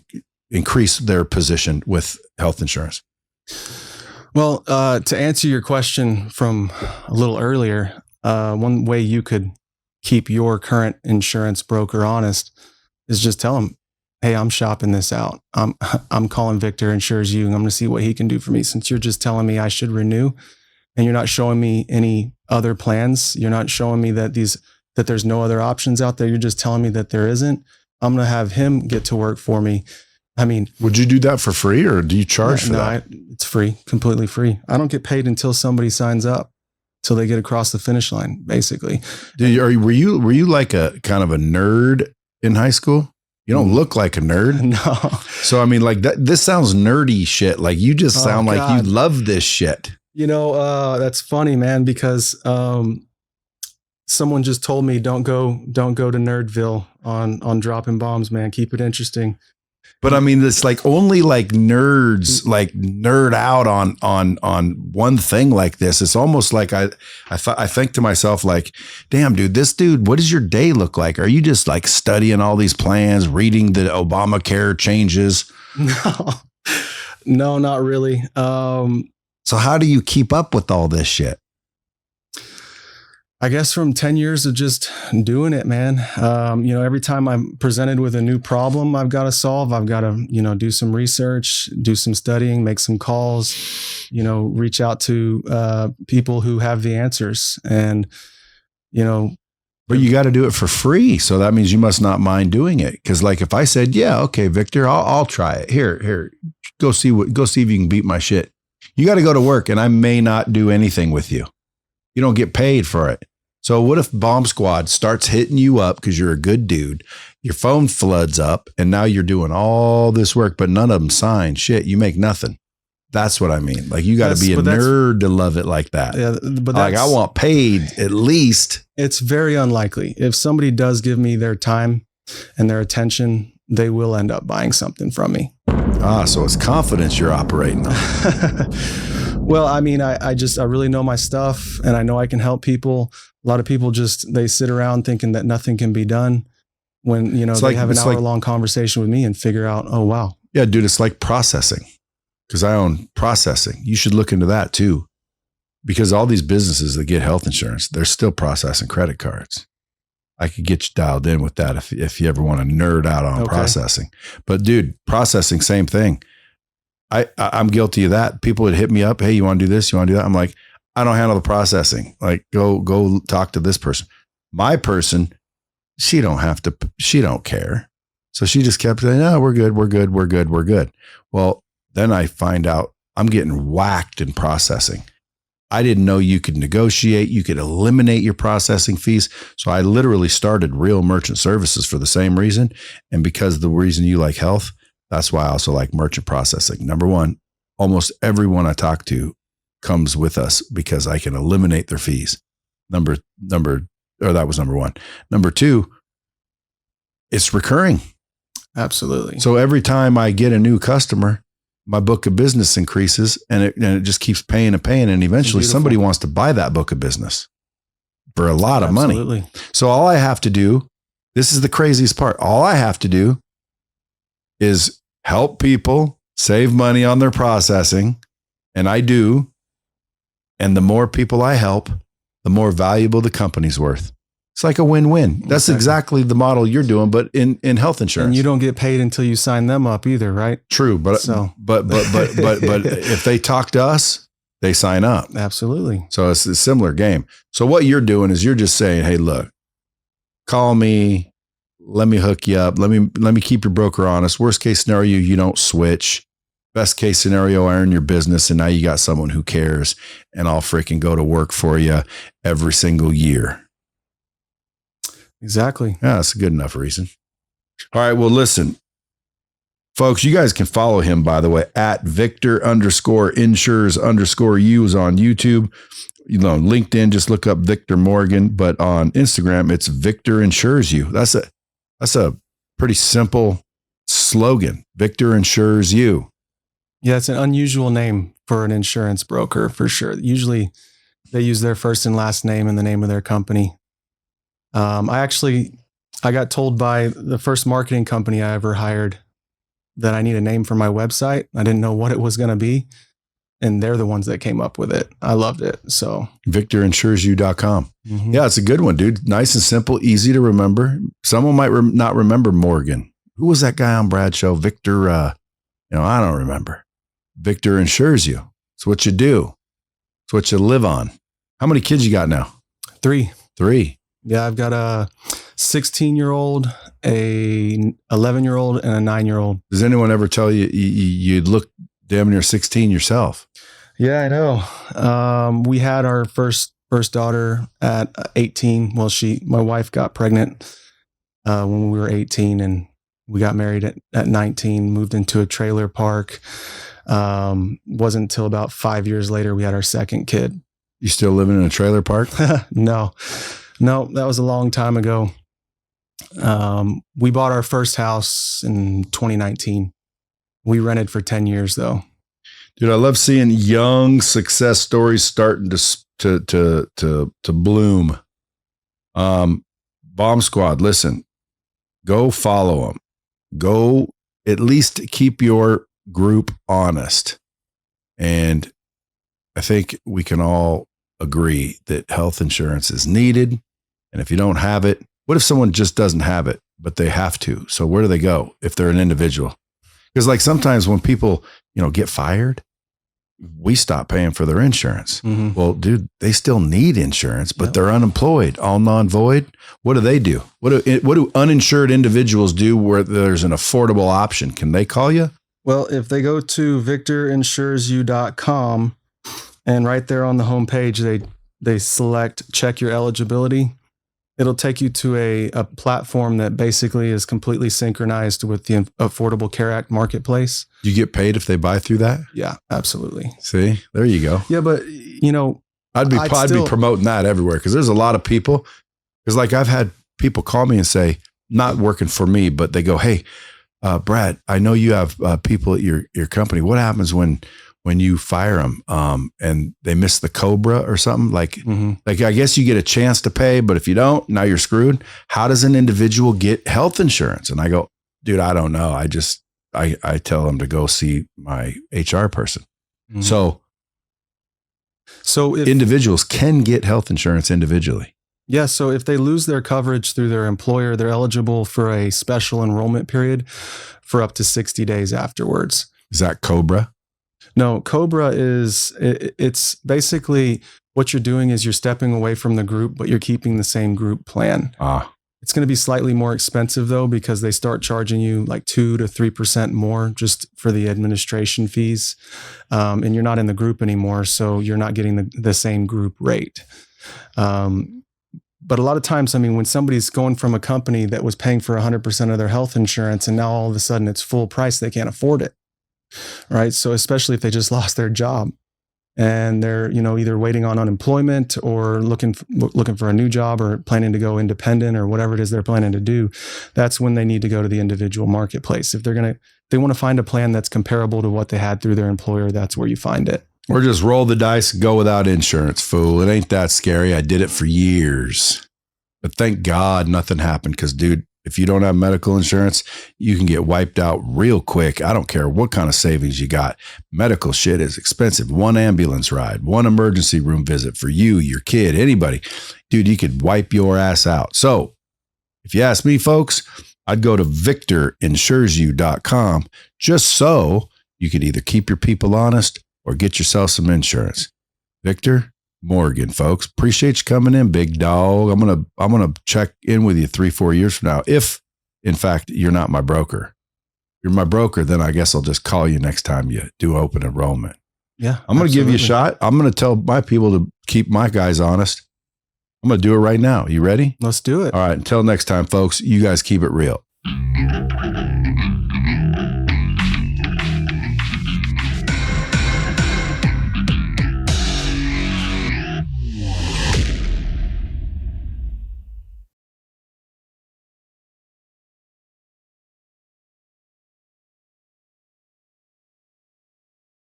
increase their position with health insurance? Well, to answer your question from a little earlier, one way you could keep your current insurance broker honest is just tell them, hey, I'm shopping this out. I'm calling Victor Insures You, and I'm going to see what he can do for me. Since you're just telling me I should renew, and you're not showing me any other plans, you're not showing me that there's no other options out there. You're just telling me that there isn't. I'm going to have him get to work for me. I mean, would you do that for free or do you charge for that? It's free, completely free. I don't get paid until somebody signs up, till they get across the finish line, basically. Were you like a kind of a nerd in high school? You don't look like a nerd. No. So, I mean, like this sounds nerdy shit. Like you just sound like you love this shit. That's funny, man, because someone just told me don't go to Nerdville on dropping bombs, man. Keep it interesting. But I mean, it's like only like nerds like nerd out on one thing like this. It's almost like I think to myself like, damn, dude, what does your day look like? Are you just like studying all these plans, reading the Obamacare changes? No, not really. So how do you keep up with all this shit? I guess from 10 years of just doing it, man. Every time I'm presented with a new problem I've got to solve, I've got to, do some research, do some studying, make some calls, reach out to people who have the answers. And, but you got to do it for free. So that means you must not mind doing it. Cause like if I said, yeah, okay, Victor, I'll try it. Here, go see if you can beat my shit. You got to go to work and I may not do anything with you. You don't get paid for it. So what if Bomb Squad starts hitting you up because you're a good dude, your phone floods up and now you're doing all this work, but none of them sign shit. You make nothing. That's what I mean. Like you got to be a nerd to love it like that. Yeah, but like I want paid at least. It's very unlikely. If somebody does give me their time and their attention, they will end up buying something from me. So it's confidence you're operating on. Well, I mean, I really know my stuff and I know I can help people. A lot of people they sit around thinking that nothing can be done when, they have an hour-long conversation with me and figure out, oh, wow. Yeah, dude, it's like processing because I own processing. You should look into that too, because all these businesses that get health insurance, they're still processing credit cards. I could get you dialed in with that if you ever want to nerd out on processing. But dude, processing, same thing. I'm guilty of that. People would hit me up. Hey, you want to do this? You want to do that? I'm like, I don't handle the processing. Like, go talk to this person. My person, she don't care. So she just kept saying, no, we're good. Well, then I find out I'm getting whacked in processing. I didn't know you could negotiate. You could eliminate your processing fees. So I literally started Real Merchant Services for the same reason. And because of the reason you like health, that's why I also like merchant processing. Number one, almost everyone I talk to comes with us because I can eliminate their fees. That was number one. Number two, it's recurring. Absolutely. So every time I get a new customer, my book of business increases, and it just keeps paying and paying. And eventually Beautiful. somebody wants to buy that book of business for a lot of money. Absolutely. So all I have to do, this is the craziest part. All I have to do is help people save money on their processing. And I do. And the more people I help, the more valuable the company's worth. It's like a win-win. That's exactly the model you're doing, but in health insurance. And you don't get paid until you sign them up either, right? True, but if they talk to us, they sign up. Absolutely. So it's a similar game. So what you're doing is you're just saying, hey, look, call me, let me hook you up, let me keep your broker honest. Worst case scenario, you don't switch. Best case scenario, I earn your business, and now you got someone who cares, and I'll freaking go to work for you every single year. Exactly. Yeah, that's a good enough reason. All right. Well, listen, folks, you guys can follow him, by the way, at Victor_insures_you is on YouTube. You know, LinkedIn, just look up Victor Morgan, but on Instagram, it's Victor Insures You. That's a pretty simple slogan. Victor Insures You. Yeah, it's an unusual name for an insurance broker for sure. Usually they use their first and last name and the name of their company. I got told by the first marketing company I ever hired that I need a name for my website. I didn't know what it was going to be. And they're the ones that came up with it. I loved it. So VictorInsuresYou.com. Yeah, it's a good one, dude. Nice and simple, easy to remember. Someone might not remember Morgan. Who was that guy on Brad's show? Victor, I don't remember. Victor Insures You. It's what you do. It's what you live on. How many kids you got now? 3. Yeah, I've got a 16-year-old, a 11-year-old, and a 9-year-old. Does anyone ever tell you you look damn near 16 yourself? Yeah, I know. We had our first daughter at 18. Well, my wife got pregnant when we were 18, and we got married at 19, moved into a trailer park. Wasn't until about 5 years later we had our second kid. You still living in a trailer park? No, that was a long time ago. We bought our first house in 2019. We rented for 10 years though. Dude, I love seeing young success stories starting to bloom. Bomb Squad, listen, go follow them. Go at least keep your group honest. And I think we can all agree that health insurance is needed. And if you don't have it, what if someone just doesn't have it, but they have to? So where do they go if they're an individual? Because like sometimes when people, get fired, we stop paying for their insurance. Mm-hmm. Well, dude, they still need insurance, but they're unemployed, all non-void. What do they do? What do uninsured individuals do where there's an affordable option? Can they call you? Well, if they go to VictorInsuresYou.com and right there on the homepage, they select check your eligibility. It'll take you to a platform that basically is completely synchronized with the Affordable Care Act marketplace. Do you get paid if they buy through that? Yeah, absolutely. See, there you go. Yeah, but I'd be promoting that everywhere because there's a lot of people. Because like I've had people call me and say, not working for me, but they go, "Hey, Brad, I know you have people at your company. What happens when you fire them and they miss the COBRA or something? Like I guess you get a chance to pay, but if you don't, now you're screwed. How does an individual get health insurance?" And I go, "Dude, I don't know. I tell them to go see my HR person." Mm-hmm. So if individuals can get health insurance individually. Yeah. So if they lose their coverage through their employer, they're eligible for a special enrollment period for up to 60 days afterwards. Is that COBRA? No, COBRA it's basically what you're doing is you're stepping away from the group, but you're keeping the same group plan. It's going to be slightly more expensive though, because they start charging you like 2 to 3% more just for the administration fees. And you're not in the group anymore. So you're not getting the same group rate. But a lot of times, when somebody's going from a company that was paying for 100% of their health insurance and now all of a sudden it's full price, they can't afford it. Right. So especially if they just lost their job. and they're, either waiting on unemployment or looking for a new job or planning to go independent or whatever it is they're planning to do, that's when they need to go to the individual marketplace. If they want to find a plan that's comparable to what they had through their employer, that's where you find it. Or just roll the dice and go without insurance, fool. It ain't that scary. I did it for years. But thank God nothing happened, because, dude, if you don't have medical insurance, you can get wiped out real quick. I don't care what kind of savings you got. Medical shit is expensive. One ambulance ride, one emergency room visit for you, your kid, anybody. Dude, you could wipe your ass out. So if you ask me, folks, I'd go to victorinsuresyou.com just so you could either keep your people honest or get yourself some insurance. Victor Morgan, folks. Appreciate you coming in, big dog. I'm gonna check in with you 3-4 years from now. If, in fact, you're not my broker. If you're my broker, then I guess I'll just call you next time you do open enrollment. Yeah. I'm gonna give you a shot. I'm gonna tell my people to keep my guys honest. I'm gonna do it right now. You ready? Let's do it. All right. Until next time, folks, you guys keep it real.